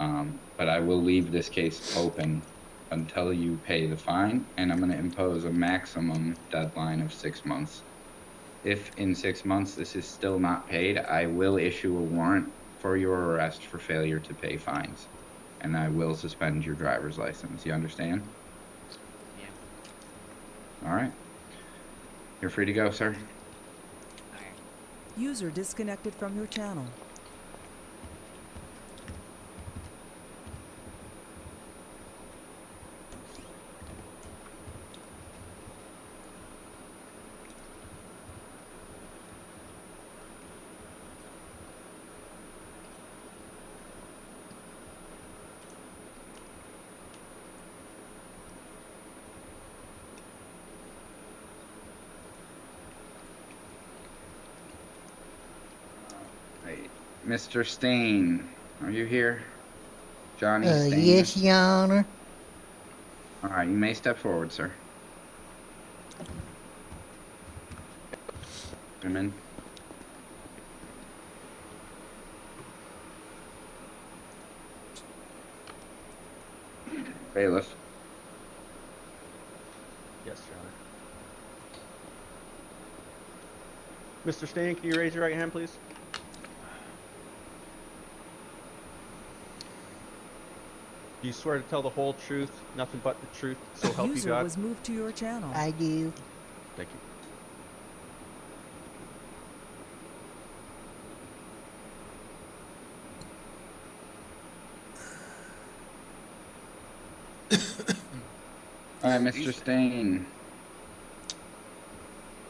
But I will leave this case open until you pay the fine, and I'm going to impose a maximum deadline of 6 months. If in 6 months this is still not paid, I will issue a warrant for your arrest for failure to pay fines, and I will suspend your driver's license. You understand? Yeah. All right. You're free to go, sir. Alright. User disconnected from your channel. Mr. Stain, are you here? Johnny Stain? Yes, Your Honor. All right, you may step forward, sir. Come in. Bailiff. Yes, Your Honor. Mr. Stain, can you raise your right hand, please? Do you swear to tell the whole truth, nothing but the truth, so help you User God? was moved to your channel. I do. Thank you. All right, Mr. Stain.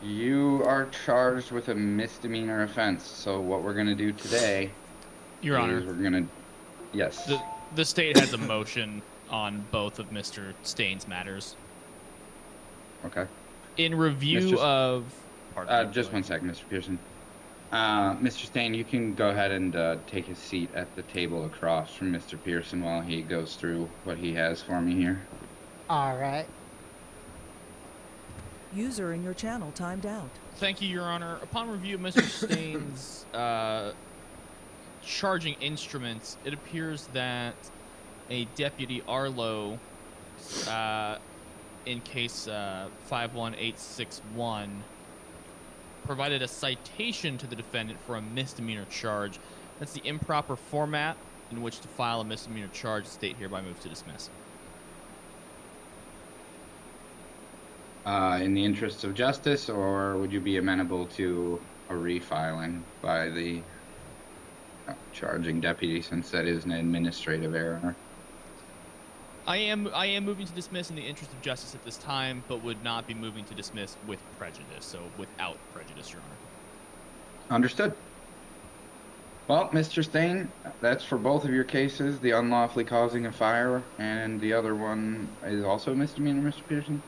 You are charged with a misdemeanor offense. So what we're gonna do today, Your Honor, is we're gonna, yes. the state has a motion on both of Mr. Stain's matters. Okay. In review of... Just one second, Mr. Pearson. Mr. Stain, you can go ahead and take his seat at the table across from Mr. Pearson while he goes through what he has for me here. All right. User in your channel timed out. Thank you, Your Honor. Upon review of Mr. Stain's charging instruments, it appears that a Deputy Arlo, in case 51861, provided a citation to the defendant for a misdemeanor charge. That's the improper format in which to file a misdemeanor charge. The state hereby moves to dismiss. In the interests of justice, or would you be amenable to a refiling by the charging deputy, since that is an administrative error? I am moving to dismiss in the interest of justice at this time, but would not be moving to dismiss with prejudice, so without prejudice, Your Honor. Understood. Well, Mr. Stain, that's for both of your cases, the unlawfully causing a fire, and the other one is also a misdemeanor, Mr. Pearson?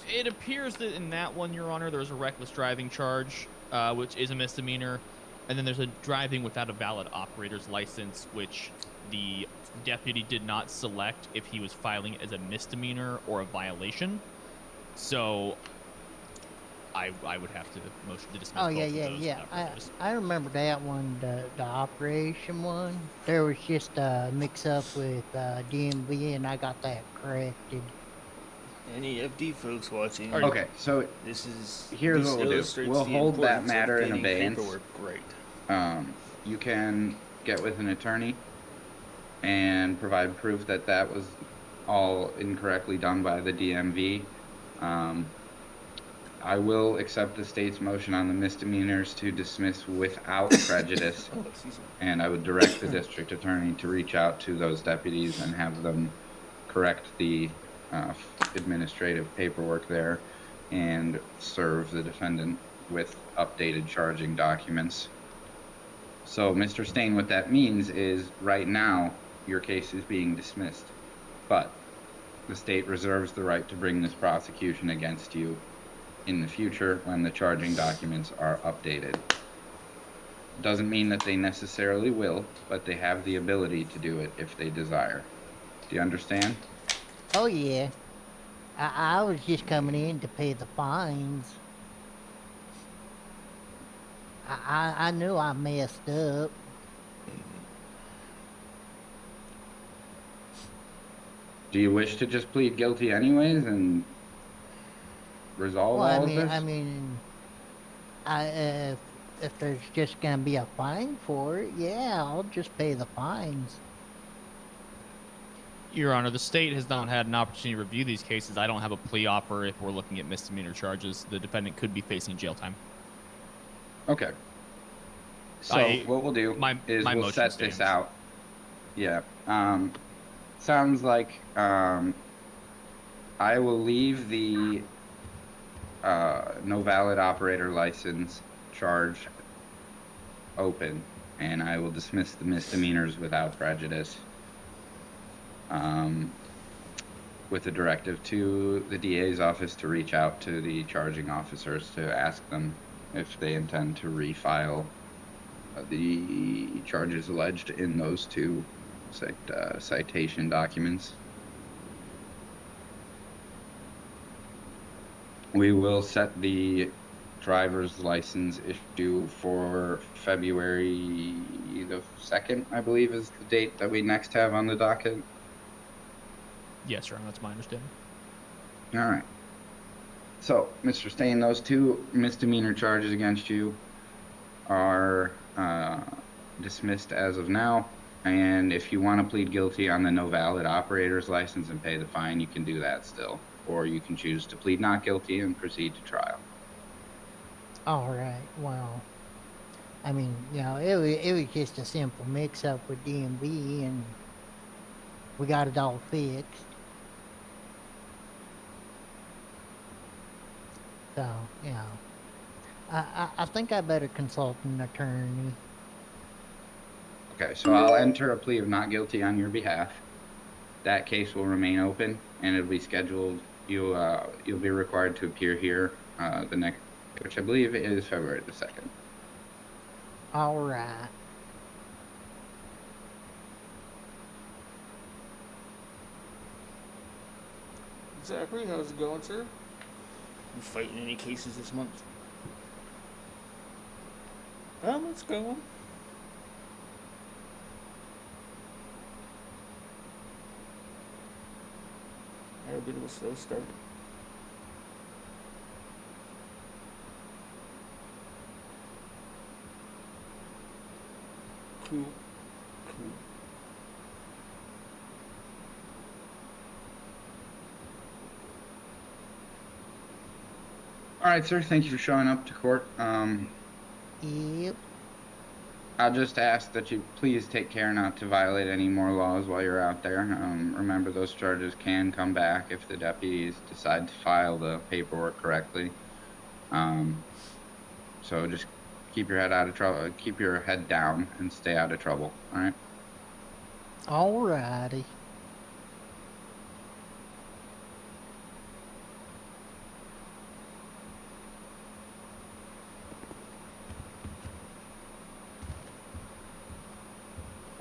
It appears that in that one, Your Honor, there's a reckless driving charge, which is a misdemeanor. And then there's a driving without a valid operator's license, which the deputy did not select if he was filing it as a misdemeanor or a violation. So I would have to motion to dismiss Oh both yeah, of yeah, those yeah. without prejudice. I remember that one, the operation one. There was just a mix-up with DMV, and I got that corrected. Any FD folks watching? Okay, so this is here's what we'll do. We'll hold that matter in abeyance. Great. You can get with an attorney and provide proof that that was all incorrectly done by the DMV. I will accept the state's motion on the misdemeanors to dismiss without prejudice, and I would direct the district attorney to reach out to those deputies and have them correct the administrative paperwork there and serve the defendant with updated charging documents. So, Mr. Stain, what that means is right now your case is being dismissed, but the state reserves the right to bring this prosecution against you in the future when the charging documents are updated. Doesn't mean that they necessarily will, but they have the ability to do it if they desire. Do you understand? Oh yeah. I was just coming in to pay the fines. I knew I messed up. Do you wish to just plead guilty anyways and resolve all of this? If there's just gonna be a fine for it, yeah, I'll just pay the fines. Your Honor, the state has not had an opportunity to review these cases. I don't have a plea offer if we're looking at misdemeanor charges. The defendant could be facing jail time. Okay. So what we'll do is we'll set this out. Yeah. Sounds like I will leave the no valid operator license charge open, and I will dismiss the misdemeanors without prejudice. With a directive to the DA's office to reach out to the charging officers to ask them if they intend to refile the charges alleged in those two citation documents. We will set the driver's license issue for February the 2nd, I believe, is the date that we next have on the docket. Yes, Your Honor, that's my understanding. All right. So, Mr. Stain, those two misdemeanor charges against you are dismissed as of now. And if you want to plead guilty on the no valid operator's license and pay the fine, you can do that still. Or you can choose to plead not guilty and proceed to trial. All right. Well, I mean, you know, it was just a simple mix-up with DMV, and we got it all fixed. So, you know, I think I better consult an attorney. Okay, so I'll enter a plea of not guilty on your behalf. That case will remain open, and it'll be scheduled. You'll be required to appear here the next, which I believe is February the 2nd. All right. Zachary, how's it going, sir? You fighting any cases this month? It's going. Had a bit of a slow start. Cool. All right, sir. Thank you for showing up to court. Yep. I'll just ask that you please take care not to violate any more laws while you're out there. Remember, those charges can come back if the deputies decide to file the paperwork correctly. So just keep your head out of trouble. Keep your head down and stay out of trouble. All right. Alrighty.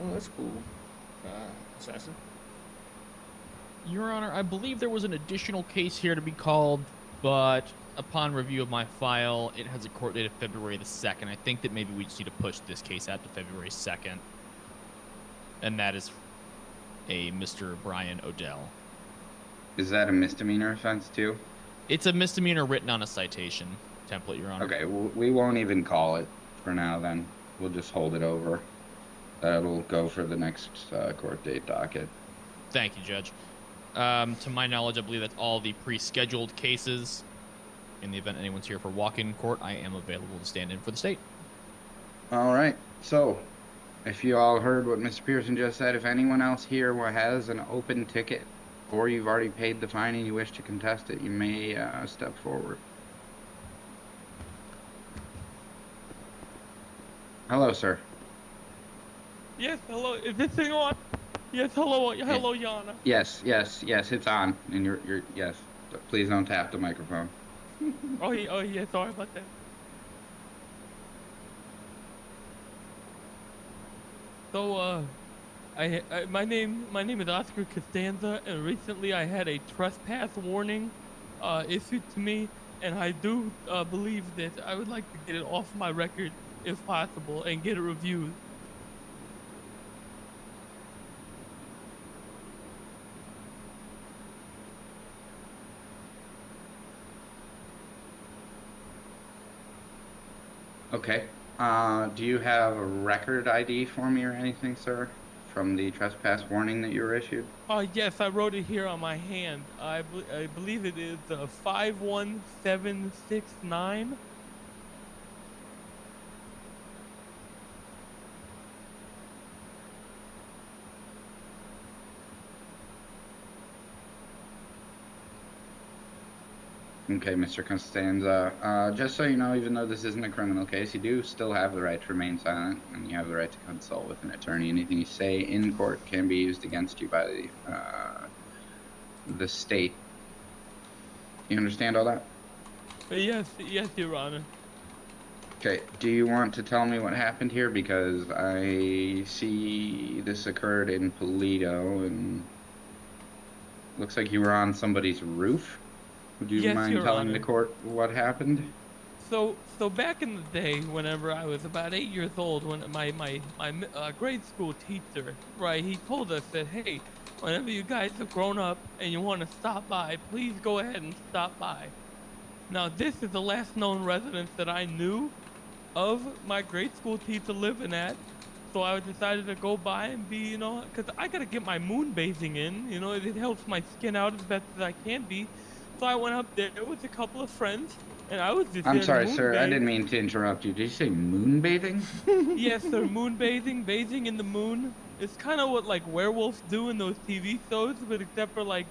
Oh, that's cool. Assassin. Your Honor, I believe there was an additional case here to be called, but upon review of my file, it has a court date of February the 2nd. I think that maybe we just need to push this case out to February 2nd. And that is a Mr. Brian Odell. Is that a misdemeanor offense too? It's a misdemeanor written on a citation template, Your Honor. Okay, we won't even call it for now then. We'll just hold it over. That'll go for the next court date docket. Thank you, Judge. To my knowledge, I believe that's all the pre-scheduled cases. In the event anyone's here for walk-in court, I am available to stand in for the state. All right. So, if you all heard what Mr. Pearson just said, if anyone else here has an open ticket, or you've already paid the fine and you wish to contest it, you may step forward. Hello, sir. Yes, hello. Is this thing on? Yes, hello, hello, Yana. Yes, it's on, and you're yes. Please don't tap the microphone. Oh yeah, sorry about that. So, my name is Oscar Costanza, and recently I had a trespass warning issued to me, and I do believe that I would like to get it off my record if possible and get it reviewed. Okay. Do you have a record ID for me or anything, sir, from the trespass warning that you were issued? Yes, I wrote it here on my hand. I believe it is 51769. Okay, Mr. Costanza. Just so you know, even though this isn't a criminal case, you do still have the right to remain silent, and you have the right to consult with an attorney. Anything you say in court can be used against you by the state. You understand all that? Yes, Your Honor. Okay, do you want to tell me what happened here? Because I see this occurred in Toledo, and looks like you were on somebody's roof. Would you mind telling the court what happened? So back in the day, whenever I was about 8 years old, when my grade school teacher, right, he told us that, hey, whenever you guys have grown up and you want to stop by, please go ahead and stop by. Now, this is the last known residence that I knew of my grade school teacher living at. So I decided to go by and be, because I got to get my moon bathing in. It helps my skin out as best as I can be. So I went up there with a couple of friends, and I was just I'm sorry, sir. I didn't mean to interrupt you. Did you say moon bathing? Yes, sir. Moon bathing, bathing in the moon. It's kind of what like werewolves do in those TV shows, but except for like.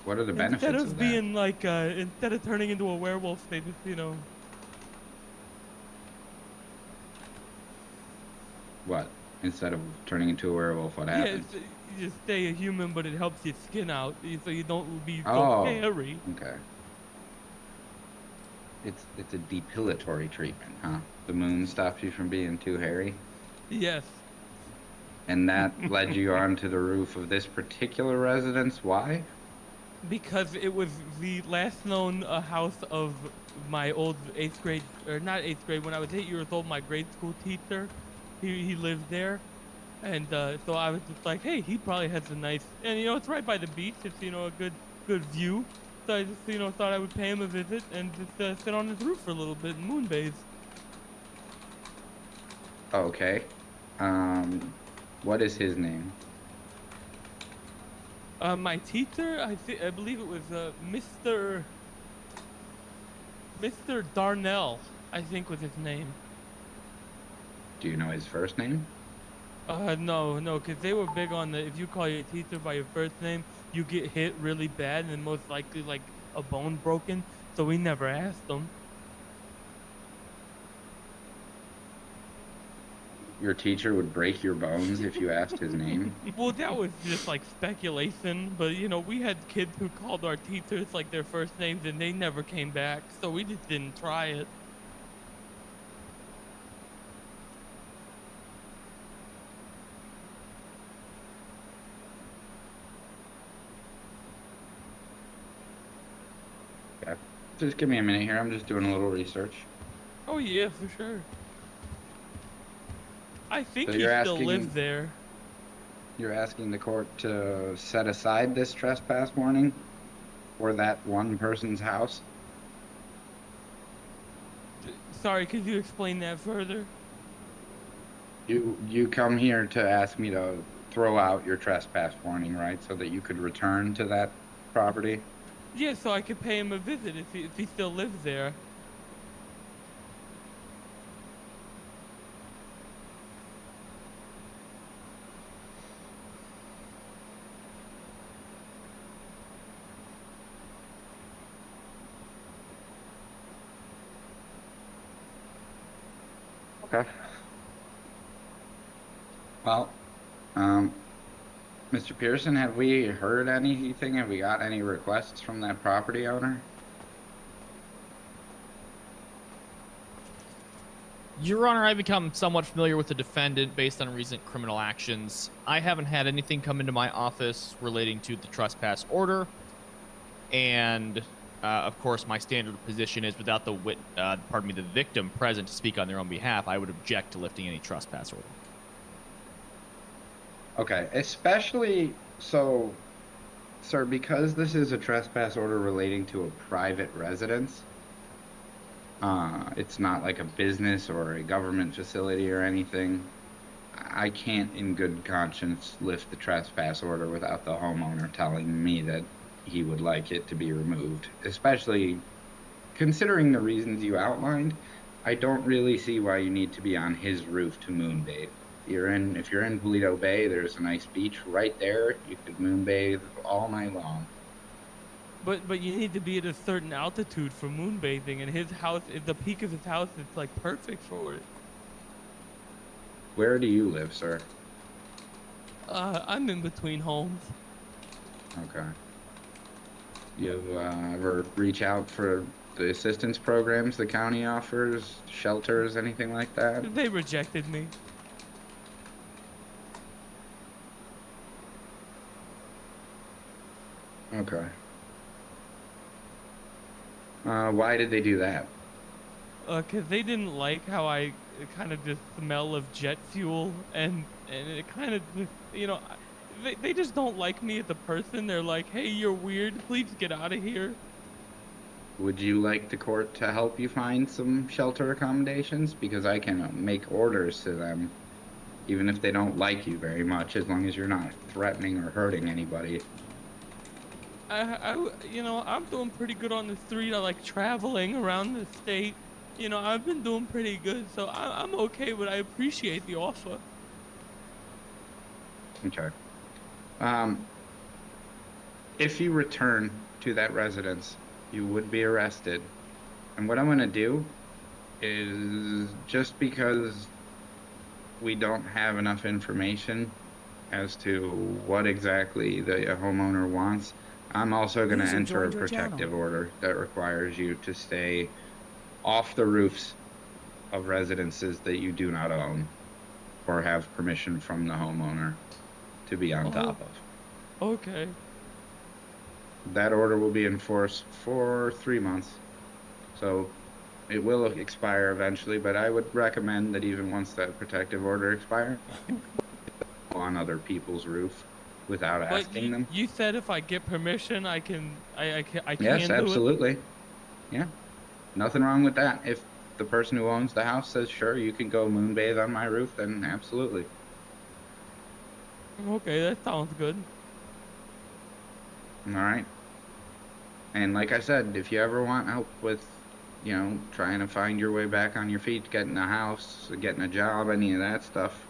What are the benefits of that? Instead of being like, instead of turning into a werewolf, they just, What? Instead of turning into a werewolf, what happens? Yeah, you just stay a human, but it helps your skin out, so you don't be so Oh, hairy. okay. It's a depilatory treatment, huh? The moon stops you from being too hairy? Yes. And that led you onto the roof of this particular residence. Why? Because it was the last known house of my old 8th grade, or not 8th grade, when I was 8 years old, my grade school teacher, he lived there. And so I was just like, hey, he probably has a nice, and it's right by the beach. It's, a good view. So I just, thought I would pay him a visit and just sit on his roof for a little bit and moonbathe. Okay. What is his name? My teacher, I believe it was Mr. Darnell, I think was his name. Do you know his first name? No, because they were big on if you call your teacher by your first name, you get hit really bad and most likely like a bone broken. so we never asked him. Your teacher would break your bones if you asked his name? Well, that was just like speculation, but you know, we had kids who called our teachers like their first names and they never came back, so we just didn't try it. Okay. Just give me a minute here. I'm just doing a little research. Oh yeah, for sure. I think So he you're still asking- lives there. You're asking the court to set aside this trespass warning for that one person's house? Sorry, could you explain that further? You come here to ask me to throw out your trespass warning, right? So that you could return to that property? Yeah, so I could pay him a visit if he still lives there. Okay. Well, Mr. Pearson, have we heard anything? Have we got any requests from that property owner? Your Honor, I've become somewhat familiar with the defendant based on recent criminal actions. I haven't had anything come into my office relating to the trespass order. And, of course, my standard position is without the the victim present to speak on their own behalf, I would object to lifting any trespass order. Okay, especially so, sir, because this is a trespass order relating to a private residence, it's not like a business or a government facility or anything. I can't in good conscience lift the trespass order without the homeowner telling me that he would like it to be removed, especially considering the reasons you outlined. I don't really see why you need to be on his roof to moonbathe. If you're in Toledo Bay, there's a nice beach right there. You could moonbathe all night long. But you need to be at a certain altitude for moonbathing, and his house, at the peak of his house, is like perfect for it. Where do you live, sir? I'm in between homes. Okay. You ever reach out for the assistance programs the county offers, shelters, anything like that? They rejected me. Okay. Why did they do that? 'Cause they didn't like how I kind of just smell of jet fuel, and it kind of, you know, they just don't like me as a person. They're like, hey, you're weird, please get out of here. Would you like the court to help you find some shelter accommodations? Because I can make orders to them, even if they don't like you very much, as long as you're not threatening or hurting anybody. You know, I'm doing pretty good on the street. I like traveling around the state. You know, I've been doing pretty good, so I'm okay, but I appreciate the offer. Okay. If you return to that residence, you would be arrested. And what I'm going to do is, just because we don't have enough information as to what exactly the homeowner wants, I'm also going to User enter a joined your protective channel. order that requires you to stay off the roofs of residences that you do not own or have permission from the homeowner to be on top of. Okay. That order will be enforced for 3 months. So it will expire eventually, but I would recommend that even once that protective order expires, on other people's roof without asking them. You said if I get permission, I can Yes, do absolutely. Yeah. Nothing wrong with that. If the person who owns the house says, sure, you can go moonbathe on my roof, then absolutely. it. Okay, that sounds good. All right. And like I said, if you ever want help with, you know, trying to find your way back on your feet, getting a house, getting a job, any of that stuff,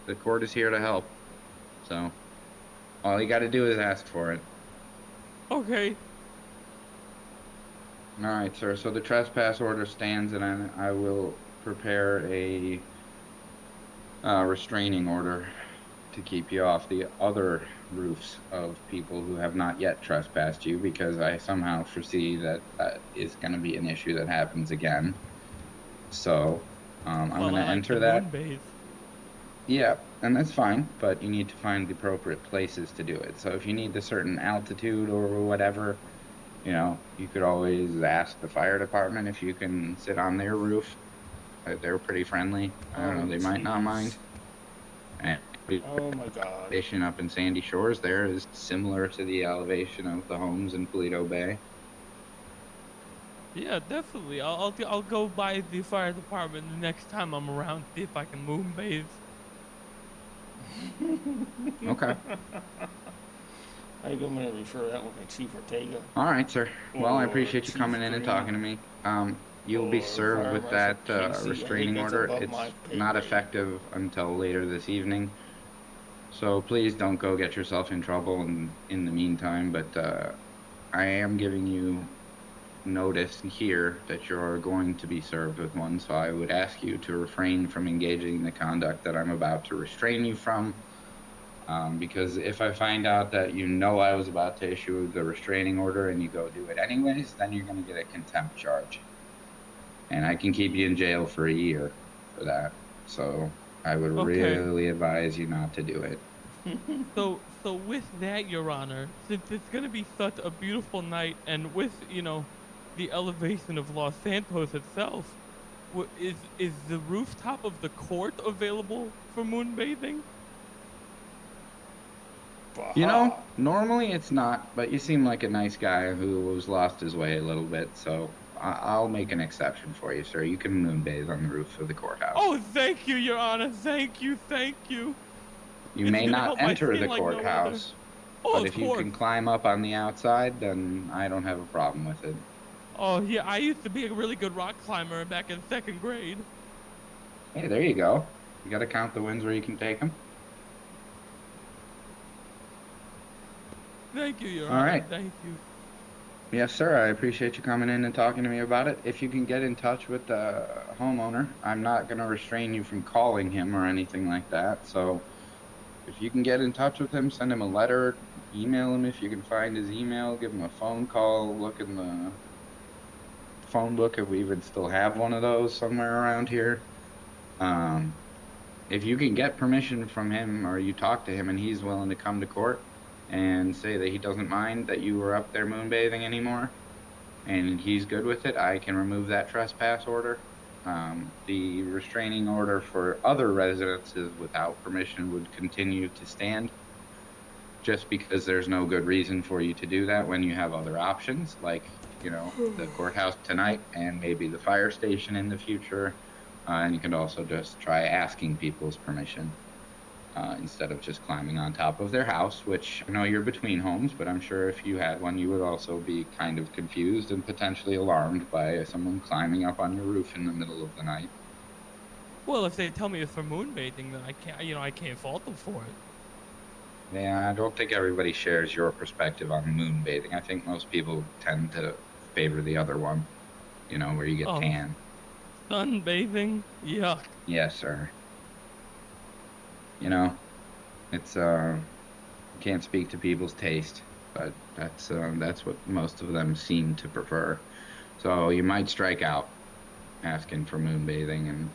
the court is here to help. So all you got to do is ask for it. Okay. All right, sir. So the trespass order stands, and I will prepare a restraining order to keep you off the other roofs of people who have not yet trespassed you, because I somehow foresee that that is going to be an issue that happens again. So I'm going to enter that. Yeah, and that's fine, but you need to find the appropriate places to do it. So if you need a certain altitude or whatever, you know, you could always ask the fire department if you can sit on their roof. They're pretty friendly. I don't know, they might not mind. And Oh my god. elevation up in Sandy Shores there is similar to the elevation of the homes in Paleto Bay. Yeah, definitely. I'll go by the fire department the next time I'm around, see if I can moonbathe. Okay. I'm going to refer that one to Chief Ortega. All right, sir. Well, I Or appreciate you Chief coming in and Green. talking to me. You'll be Or served Fire with Marshal that Casey. I think restraining that's order. above It's my pay not grade. effective until later this evening. So please don't go get yourself in trouble in the meantime. But I am giving you notice here that you're going to be served with one. So I would ask you to refrain from engaging in the conduct that I'm about to restrain you from. Because if I find out that you know I was about to issue the restraining order and you go do it anyways, then you're going to get a contempt charge. And I can keep you in jail for a year for that. So I would really advise you not to do it. So with that, Your Honor, since it's gonna be such a beautiful night, and with, you know, the elevation of Los Santos itself, is the rooftop of the court available for moonbathing? You know, normally it's not, but you seem like a nice guy who was lost his way a little bit, so I'll make an exception for you, sir. You can moonbathe on the roof of the courthouse. Oh, thank you, Your Honor. Thank you. You It's may gonna not help my enter skin the like no other. courthouse, Oh, but of if you course. can climb up on the outside, then I don't have a problem with it. Oh, yeah, I used to be a really good rock climber back in 2nd grade. Hey, there you go. You got to count the wins where you can take them. Thank you, Your All Honor. right. Thank you. Yes, sir. I appreciate you coming in and talking to me about it. If you can get in touch with the homeowner, I'm not going to restrain you from calling him or anything like that. So if you can get in touch with him, send him a letter, email him if you can find his email, give him a phone call, look in the phone book if we even still have one of those somewhere around here. If you can get permission from him or you talk to him and he's willing to come to court and say that he doesn't mind that you were up there moonbathing anymore and he's good with it, I can remove that trespass order. The restraining order for other residences without permission would continue to stand, just because there's no good reason for you to do that when you have other options, like, you know, the courthouse tonight and maybe the fire station in the future. And you can also just try asking people's permission instead of just climbing on top of their house, which I know you're between homes, but I'm sure if you had one, you would also be kind of confused and potentially alarmed by someone climbing up on your roof in the middle of the night. Well, if they tell me it's for moonbathing, then I can't fault them for it. Yeah, I don't think everybody shares your perspective on moonbathing. I think most people tend to favor the other one, you know, where you get tan. Sunbathing? Yuck. Yes, sir. You know, it's can't speak to people's taste, but that's what most of them seem to prefer. So you might strike out asking for moonbathing, and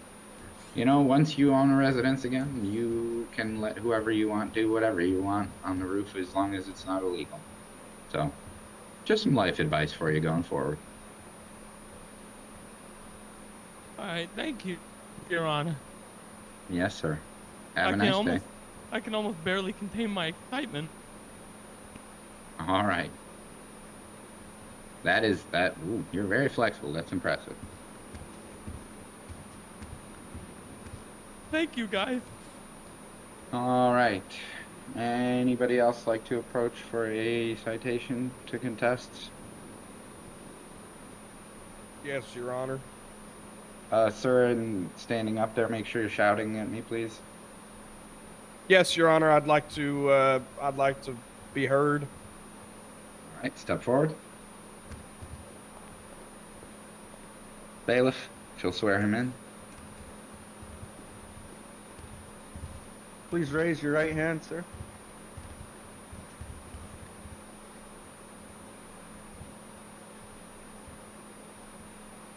you know, once you own a residence again, you can let whoever you want do whatever you want on the roof as long as it's not illegal. So just some life advice for you going forward. All right, thank you, Your Honor. Yes, sir. Have a nice day. I can almost barely contain my excitement. All right. Ooh, you're very flexible. That's impressive. Thank you, guys. All right. Anybody else like to approach for a citation to contest? Yes, Your Honor. Sir, and standing up there, make sure you're shouting at me, please. Yes, Your Honor. I'd like to be heard. All right, step forward. Bailiff, if you'll swear him in. Please raise your right hand, sir.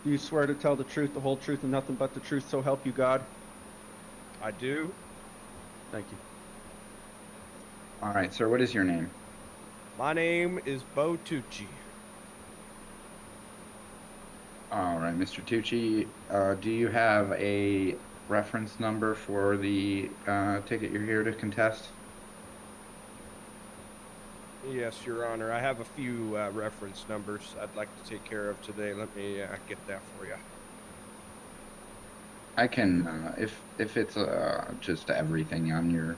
Do you swear to tell the truth, the whole truth, and nothing but the truth, so help you God? I do. Thank you. All right, sir, what is your name? My name is Bo Tucci. All right, Mr. Tucci, do you have a reference number for the ticket you're here to contest? Yes, Your Honor. I have a few reference numbers I'd like to take care of today. Let me get that for you. I can, if it's just everything on your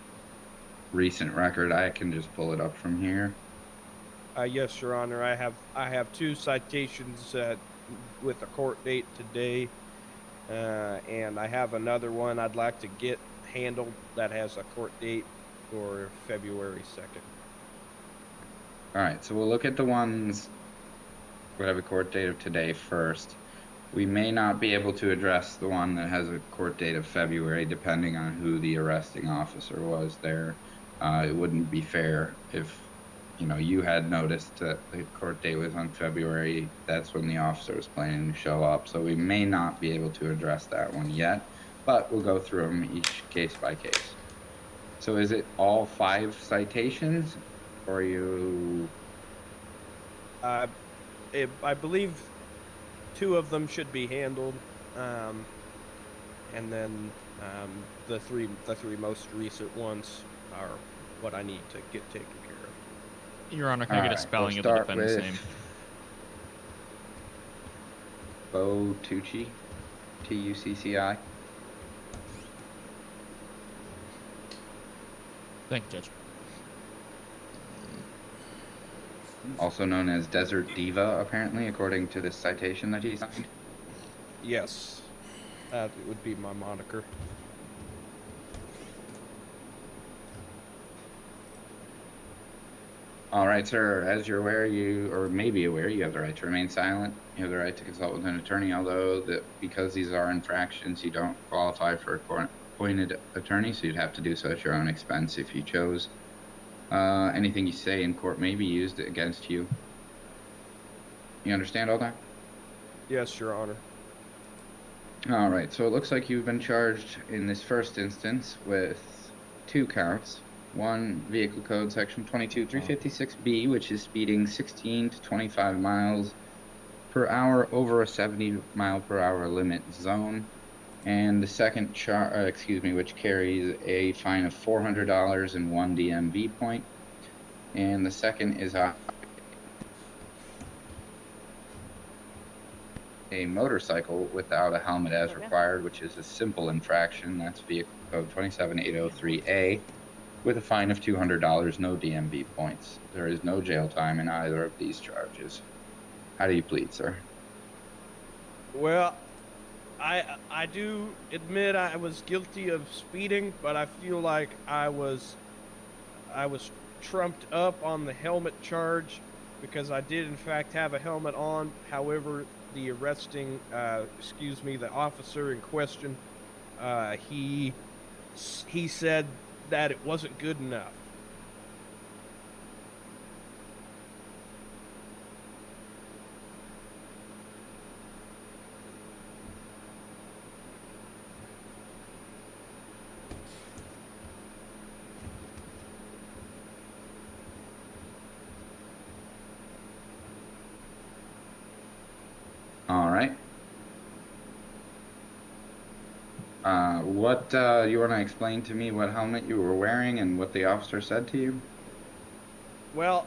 recent record, I can just pull it up from here. Yes, Your Honor. I have 2 citations with a court date today, and I have another one I'd like to get handled that has a court date for February 2nd. All right, so we'll look at the ones that have a court date of today first. We may not be able to address the one that has a court date of February, depending on who the arresting officer was there. It wouldn't be fair if, you know, you had noticed that the court date was on February. That's when the officer was planning to show up. So we may not be able to address that one yet, but we'll go through them each case by case. So is it all 5 citations, or you? I believe 2 of them should be handled, and then the three most recent ones are what I need to get taken care of. Your Honor, can I get a spelling of the defendant's name? Bo Tucci, Tucci. Thank you, Judge. Also known as Desert Diva, apparently, according to this citation that he signed. Yes, that would be my moniker. All right, sir. As you're aware, or may be aware, you have the right to remain silent. You have the right to consult with an attorney, although because these are infractions, you don't qualify for a appointed attorney, so you'd have to do so at your own expense if you chose. Anything you say in court may be used against you. You understand all that? Yes, Your Honor. All right, so it looks like you've been charged in this first instance with 2 counts. 1, vehicle code section 22356B, which is speeding 16 to 25 miles per hour over a 70 mile per hour limit zone. And the second which carries a fine of $400 and 1 DMV point. And the second is a motorcycle without a helmet as required, which is a simple infraction. That's vehicle code 27803A with a fine of $200, no DMV points. There is no jail time in either of these charges. How do you plead, sir? Well, I do admit I was guilty of speeding, but I feel like I was trumped up on the helmet charge because I did in fact have a helmet on. However, the the officer in question, he said that it wasn't good enough. All right. What you want to explain to me what helmet you were wearing and what the officer said to you? Well,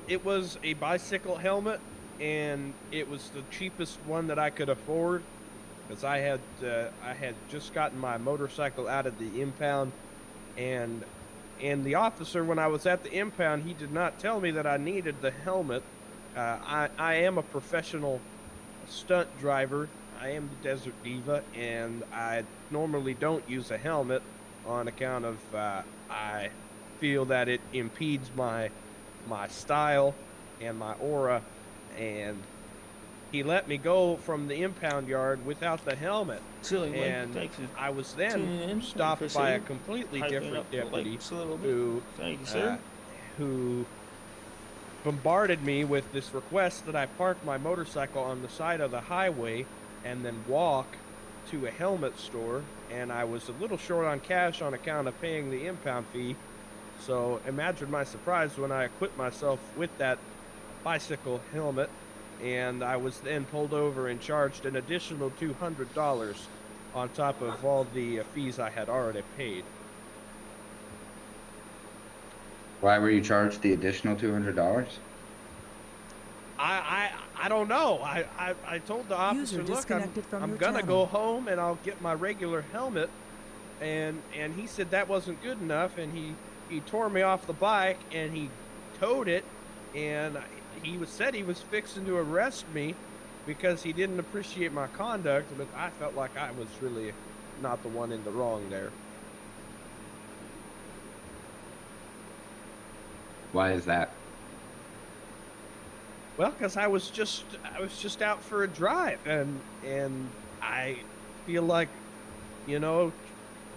it was a bicycle helmet, and it was the cheapest one that I could afford, because I had just gotten my motorcycle out of the impound, and the officer, when I was at the impound, he did not tell me that I needed the helmet. I am a professional stunt driver. I am the Desert Diva, and I normally don't use a helmet on account of I feel that it impedes my style and my aura, and he let me go from the impound yard without the helmet. Silly, And thank you. I was Tuning then in. stopped by a Appreciate it. completely Hyping different up the deputy lights a little bit. who, Thank you, sir. who bombarded me with this request that I park my motorcycle on the side of the highway and then walk to a helmet store. And I was a little short on cash on account of paying the impound fee. So imagine my surprise when I equipped myself with that bicycle helmet, and I was then pulled over and charged an additional $200 on top of all the fees I had already paid. Why were you charged the additional $200? I don't know. I told the officer, User look, disconnected from I'm your gonna channel. go home and I'll get my regular helmet, and he said that wasn't good enough, and he tore me off the bike and he towed it, and said he was fixing to arrest me because he didn't appreciate my conduct, but I felt like I was really not the one in the wrong there. Why is that? Well, because I was just out for a drive, and I feel like, you know,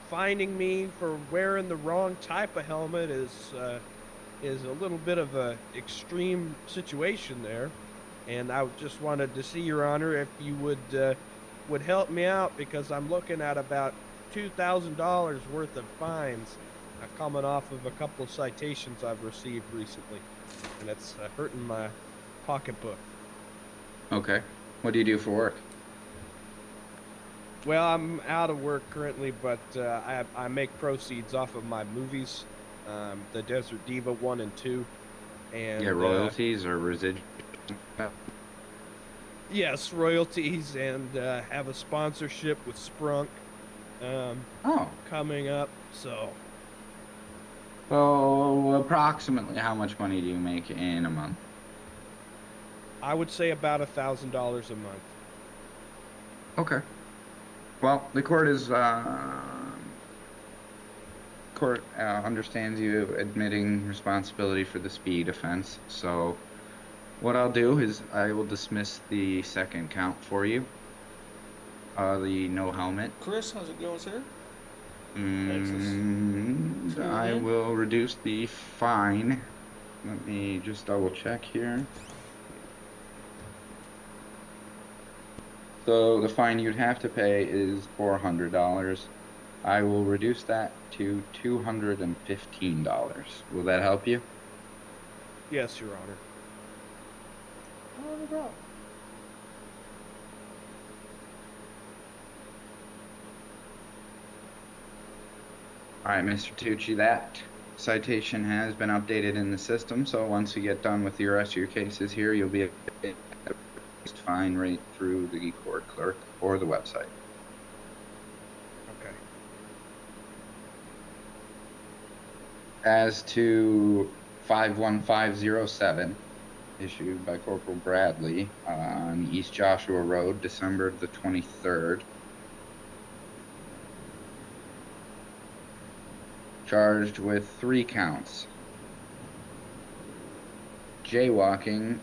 finding me for wearing the wrong type of helmet is a little bit of a extreme situation there, and I just wanted to see, Your Honor, if you would help me out, because I'm looking at about $2,000 worth of fines coming off of a couple of citations I've received recently, and it's hurting my pocketbook. Okay. What do you do for work? Well, I'm out of work currently, but I make proceeds off of my movies, the Desert Diva 1 and 2, and Yeah, royalties or residuals? yes, royalties, and have a sponsorship with Sprunk coming up. So approximately how much money do you make in a month? I would say about $1,000 a month. Okay. Well, the court understands you admitting responsibility for the speed offense. So what I'll do is I will dismiss the second count for you. The no helmet. Chris, how's it going, sir? I will reduce the fine. Let me just double check here. So the fine you'd have to pay is $400. I will reduce that to $215. Will that help you? Yes, Your Honor. Oh, no problem. All right, Mr. Tucci, that citation has been updated in the system, so once you get done with the rest of your cases here, you'll be fine rate through the court clerk or the website. Okay. As to 51507, issued by Corporal Bradley on East Joshua Road, December the 23rd. Charged with 3 counts. Jaywalking,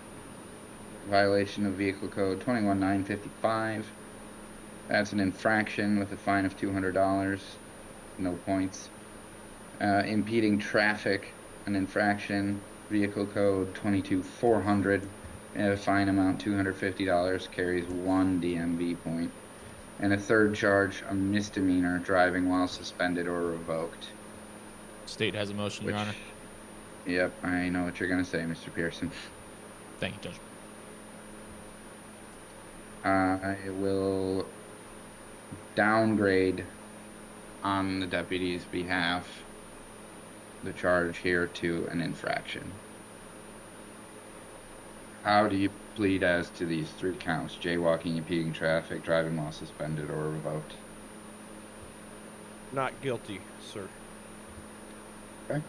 violation of Vehicle Code 21955. That's an infraction with a fine of $200, no points. Impeding traffic, an infraction, Vehicle Code 22400, and a fine amount $250, carries 1 DMV point. And a third charge, a misdemeanor, driving while suspended or revoked. State has a motion, Your Honor. Yep, I know what you're going to say, Mr. Pearson. Thank you, Judge. I will downgrade on the deputy's behalf the charge here to an infraction. How do you plead as to these 3 counts? Jaywalking, impeding traffic, driving while suspended or revoked? Not guilty, sir. Okay.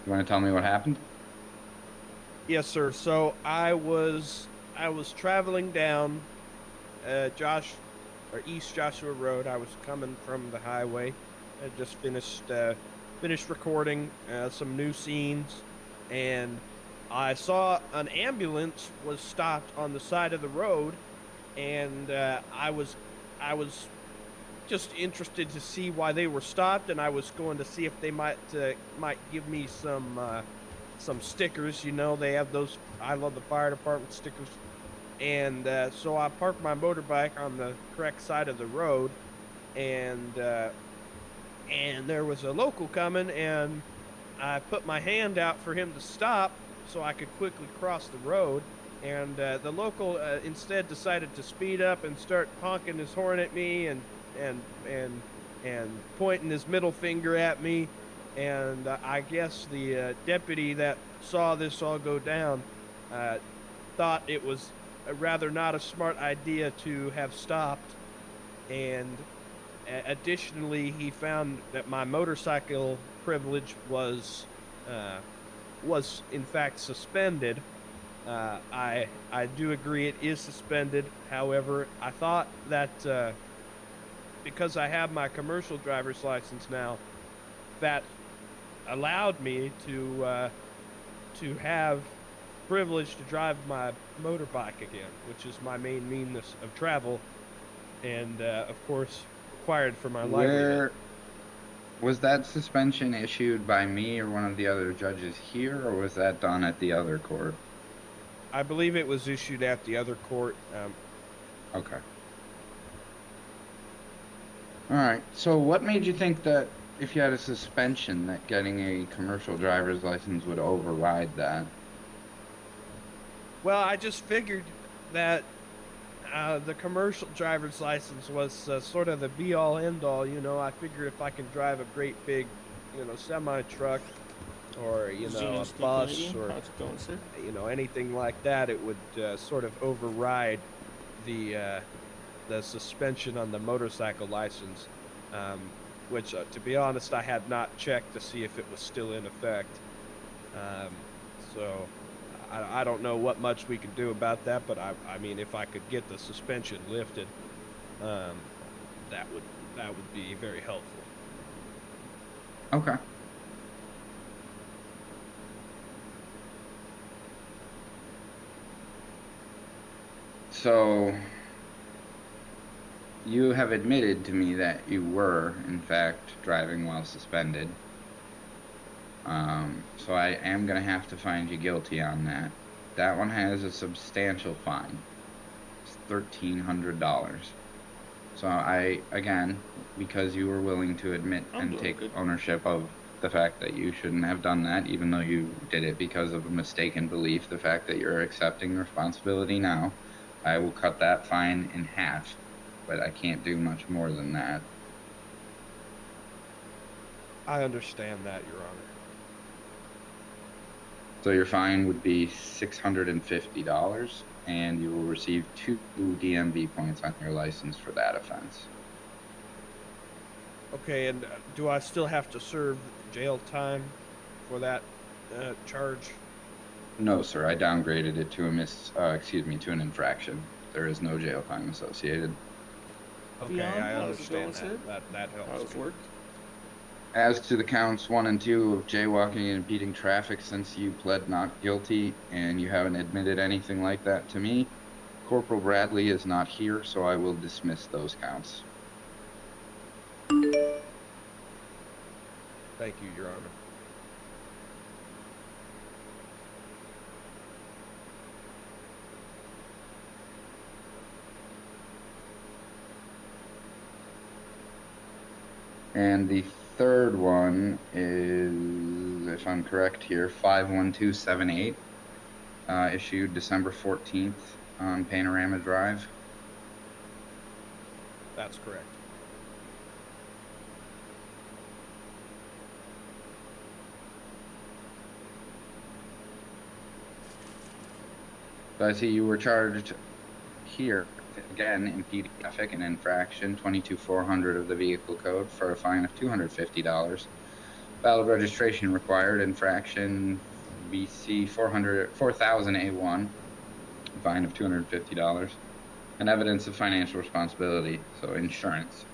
You want to tell me what happened? Yes, sir. So I was traveling down East Joshua Road. I was coming from the highway. I just finished recording some new scenes, and I saw an ambulance was stopped on the side of the road, and I was just interested to see why they were stopped, and I was going to see if they might give me some stickers. You know, they have those I love the fire department stickers. And so I parked my motorbike on the correct side of the road, and there was a local coming, and I put my hand out for him to stop so I could quickly cross the road. And the local instead decided to speed up and start honking his horn at me and pointing his middle finger at me. And I guess the deputy that saw this all go down thought it was rather not a smart idea to have stopped. And additionally, he found that my motorcycle privilege was in fact suspended. I do agree it is suspended. However, I thought that because I have my commercial driver's license now, that allowed me to have privilege to drive my motorbike again, which is my main means of travel, and of course required for my livelihood. Was that suspension issued by me or one of the other judges here, or was that done at the other court? I believe it was issued at the other court. Okay. All right. So what made you think that if you had a suspension that getting a commercial driver's license would override that? Well, I just figured that the commercial driver's license was sort of the be-all, end-all. You know, I figured if I can drive a great big, semi-truck, or a bus, or anything like that, it would sort of override the suspension on the motorcycle license, which, to be honest, I had not checked to see if it was still in effect. So I don't know what much we can do about that, but I mean, if I could get the suspension lifted, that would be very helpful. Okay. So you have admitted to me that you were, in fact, driving while suspended. So I am going to have to find you guilty on that. That one has a substantial fine. It's $1,300. So again, because you were willing to admit and take ownership of the fact that you shouldn't have done that, even though you did it because of a mistaken belief, the fact that you're accepting responsibility now, I will cut that fine in half, but I can't do much more than that. I understand that, Your Honor. So your fine would be $650, and you will receive 2 DMV points on your license for that offense. Okay, and do I still have to serve jail time for that charge? No, sir. I downgraded it to to an infraction. There is no jail time associated. Okay, I understand that. That helps. How does it work? As to the counts 1 and 2 of jaywalking and impeding traffic, since you pled not guilty and you haven't admitted anything like that to me, Corporal Bradley is not here, so I will dismiss those counts. Thank you, Your Honor. And the third one is, if I'm correct here, 51278, issued December 14th on Panorama Drive. That's correct. So I see you were charged here, again, impeding traffic, an infraction, 22400 of the vehicle code, for a fine of $250. Valid registration required, infraction BC 4000A1, fine of $250. And evidence of financial responsibility, so insurance.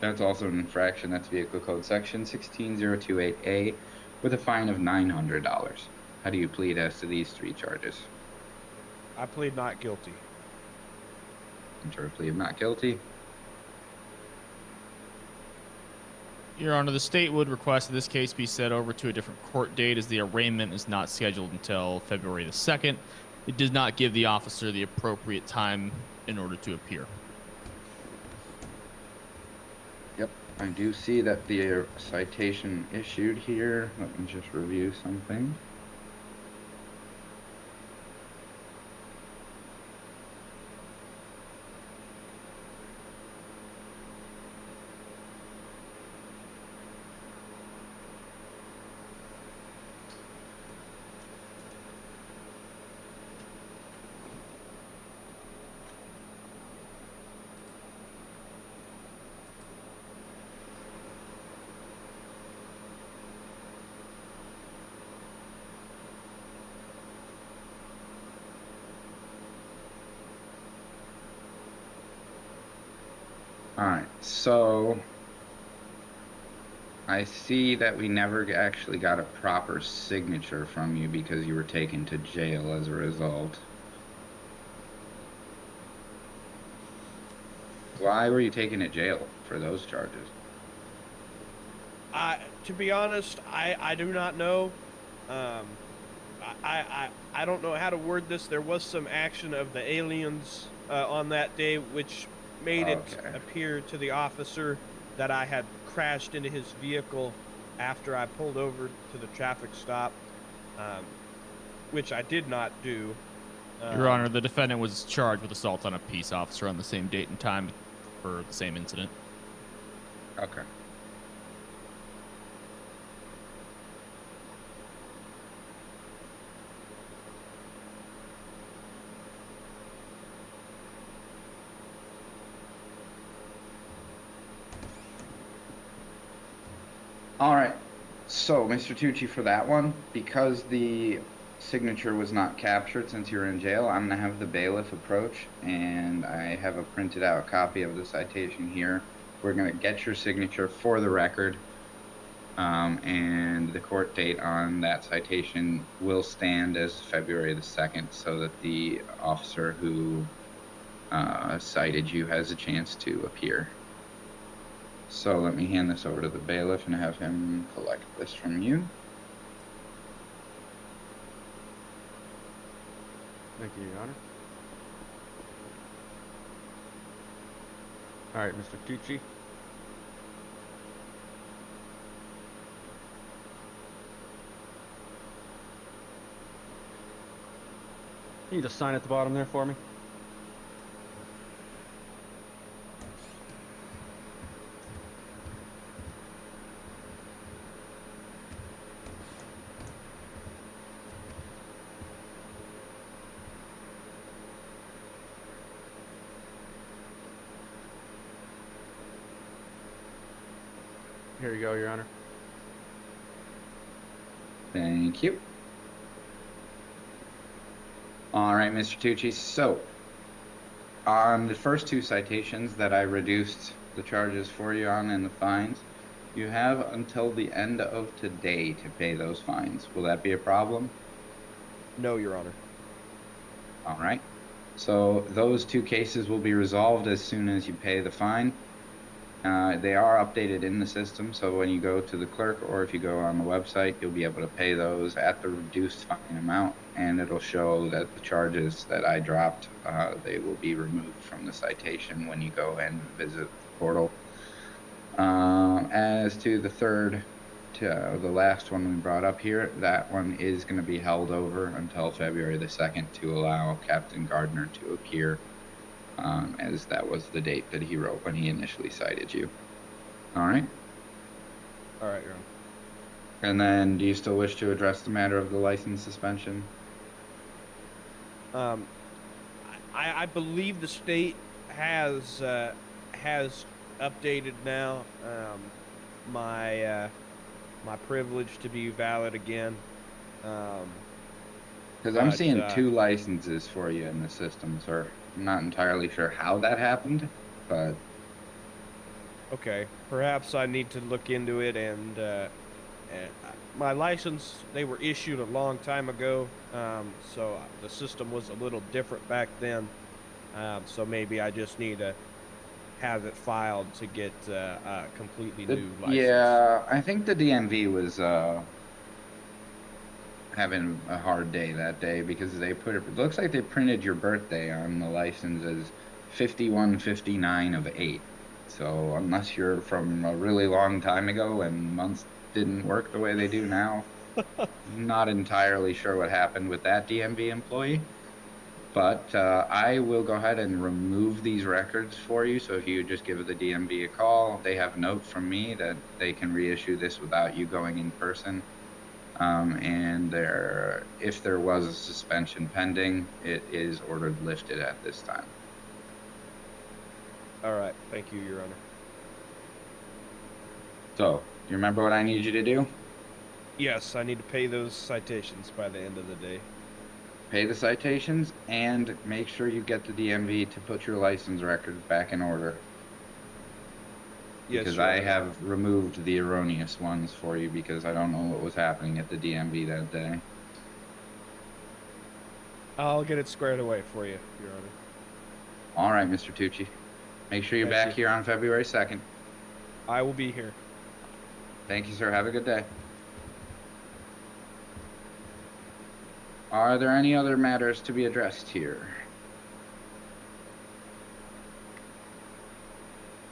That's also an infraction. That's vehicle code section 16028A with a fine of $900. How do you plead as to these 3 charges? I plead not guilty. Enter a plea of not guilty. Your Honor, the state would request that this case be set over to a different court date as the arraignment is not scheduled until February the 2nd. It does not give the officer the appropriate time in order to appear. Yep, I do see that the citation issued here. Let me just review something. Alright, so I see that we never actually got a proper signature from you because you were taken to jail as a result. Why were you taken to jail for those charges? To be honest, I do not know. I don't know how to word this. There was some action of the aliens on that day, which made it appear to the officer that I had crashed into his vehicle after I pulled over to the traffic stop, which I did not do. Your Honor, the defendant was charged with assault on a peace officer on the same date and time for the same incident. Okay. All right, so Mr. Tucci, for that one, because the signature was not captured since you were in jail, I'm gonna have the bailiff approach, and I have a printed out copy of the citation here. We're gonna get your signature for the record, and the court date on that citation will stand as February the 2nd, so that the officer who cited you has a chance to appear. So let me hand this over to the bailiff and have him collect this from you. Thank you, Your Honor. All right, Mr. Tucci. Can you just sign at the bottom there for me? Here you go, Your Honor. Thank you. All right, Mr. Tucci. So, on the first 2 citations that I reduced the charges for you on and the fines, you have until the end of today to pay those fines. Will that be a problem? No, Your Honor. All right. So those 2 cases will be resolved as soon as you pay the fine. They are updated in the system, so when you go to the clerk or if you go on the website, you'll be able to pay those at the reduced fine amount, and it'll show that the charges that I dropped, they will be removed from the citation when you go and visit the portal. As to the last one we brought up here, that one is going to be held over until February the 2nd to allow Captain Gardner to appear, as that was the date that he wrote when he initially cited you. All right? All right, Your Honor. And then, do you still wish to address the matter of the license suspension? I believe the state has updated now my privilege to be valid again. Because I'm seeing 2 licenses for you in the system, sir. I'm not entirely sure how that happened, but... Okay, perhaps I need to look into it and my license, they were issued a long time ago, so the system was a little different back then. So maybe I just need to have it filed to get a completely new license. Yeah, I think the DMV was having a hard day that day because they it looks like they printed your birthday on the license as 5159 of 8. So unless you're from a really long time ago and months didn't work the way they do now, not entirely sure what happened with that DMV employee. But I will go ahead and remove these records for you. So if you just give the DMV a call, they have note from me that they can reissue this without you going in person. And if there was a suspension pending, it is ordered lifted at this time. All right. Thank you, Your Honor. So, you remember what I need you to do? Yes, I need to pay those citations by the end of the day. Pay the citations and make sure you get the DMV to put your license records back in order. Yes, Because Your I Honor. have removed the erroneous ones for you because I don't know what was happening at the DMV that day. I'll get it squared away for you, Your Honor. All right, Mr. Tucci. Make sure you're Thank back you. here on February 2nd. I will be here. Thank you, sir. Have a good day. Are there any other matters to be addressed here?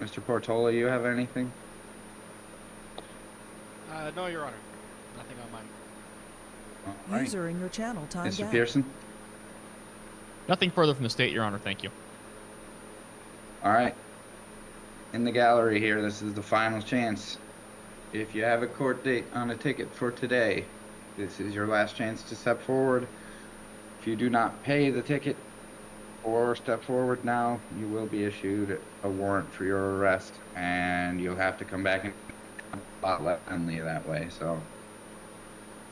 Mr. Portola, you have anything? No, Your Honor. Nothing on mine. All right. User in your channel timed Mr. out. Pearson? Nothing further from the state, Your Honor. Thank you. All right. In the gallery here, this is the final chance. If you have a court date on a ticket for today, this is your last chance to step forward. If you do not pay the ticket or step forward now, you will be issued a warrant for your arrest, and you'll have to come back and a lot less friendly that way. So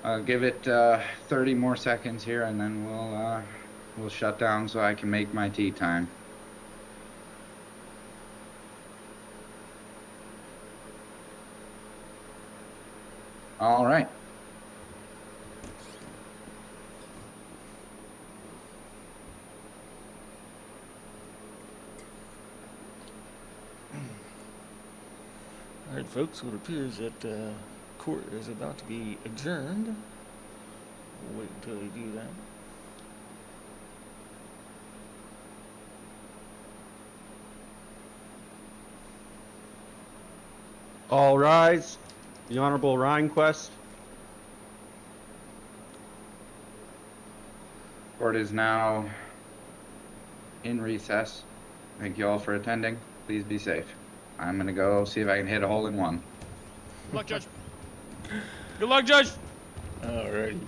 I'll give it 30 more seconds here, and then we'll shut down so I can make my tea time. All right. All right, folks, it appears that court is about to be adjourned. We'll wait until they do that. All rise. The Honorable Rhinequest. Court is now in recess. Thank you all for attending. Please be safe. I'm gonna go see if I can hit a hole in one. Good luck, Judge. Good luck, Judge. Alrighty.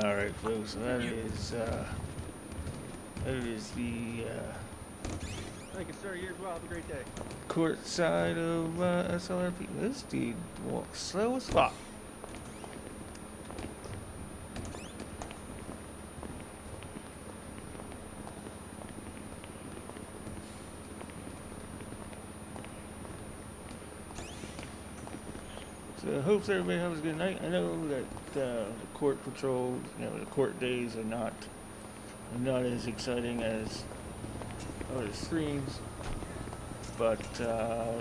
Alright, folks, so that is the Thank you, sir. You as well. Have a great day. court side of SLRP. This dude walks slow as fuck. So, hopes everybody has a good night. I know that the court patrol, the court days are not as exciting as other streams, but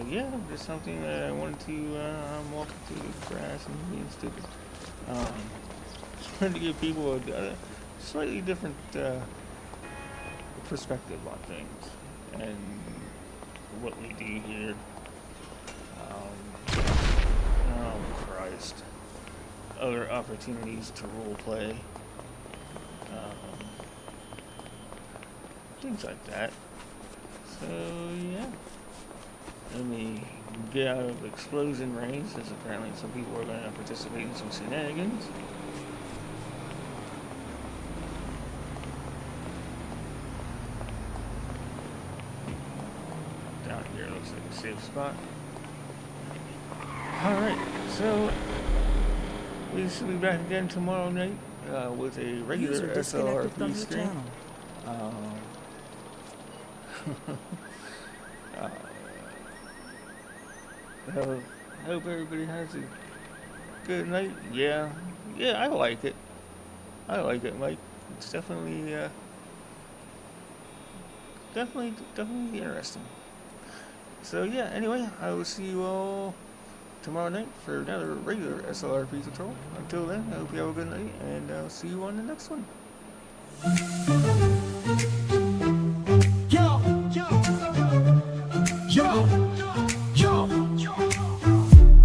yeah, just something that I wanted to. I'm walking through the grass and being stupid. Just wanted to give people a slightly different perspective on things and what we do here. Oh Christ. Other opportunities to roleplay. Things like that. So, yeah. Let me get out of explosion range, as apparently some people are going to participate in some shenanigans. Down here looks like a safe spot. Alright, so we should be back again tomorrow night with a regular User disconnected from SLRP your stream. channel. I hope everybody has a Good night. Yeah, I like it. I like it, Mike. It's definitely, definitely interesting. So yeah, anyway, I will see you all tomorrow night for another regular SLRP tutorial. Until then, I hope you have a good night, and I'll see you on the next one. Yo,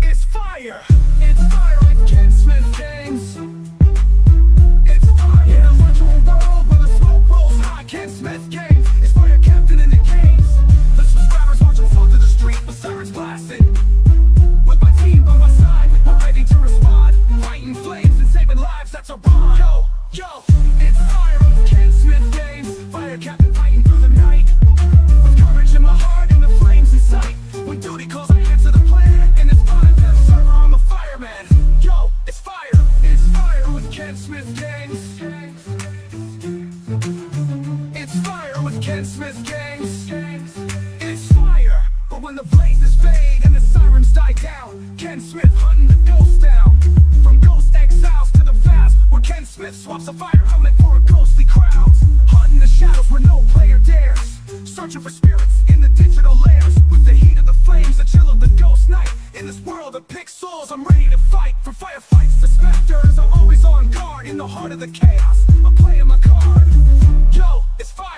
it's fire. It's fire like Ken Smith games. It's fire in a virtual world where the smoke rolls high. Ken Smith games. It's fire captain in the games. The subscribers watching fall to the street with sirens blasting. With my team by my side, we're ready to respond. Fighting flames and saving lives, that's a bond. Yo, it's fire with Ken Smith games. Fire captain fighting through the night. With courage in my heart and the flames in sight. When duty calls, I answer the plan. And it's fire, that server, I'm a fireman. Yo, it's fire with Ken Smith games. It's fire with Ken Smith games. It's fire, but when the blazes fade and the sirens die down, Ken Smith hunting the ghosts down. From ghost exiles to the fast, where Ken Smith swaps a fire helmet for a ghostly crowd. Hunting the shadows where no player dares. Searching for spirits in the digital layers. With the heat of the flames, the chill of the ghost night. In this world of pixels, I'm ready to fight. From firefights to specters, I'm always on guard. In the heart of the chaos, I'm playing my card. Yo, it's fire.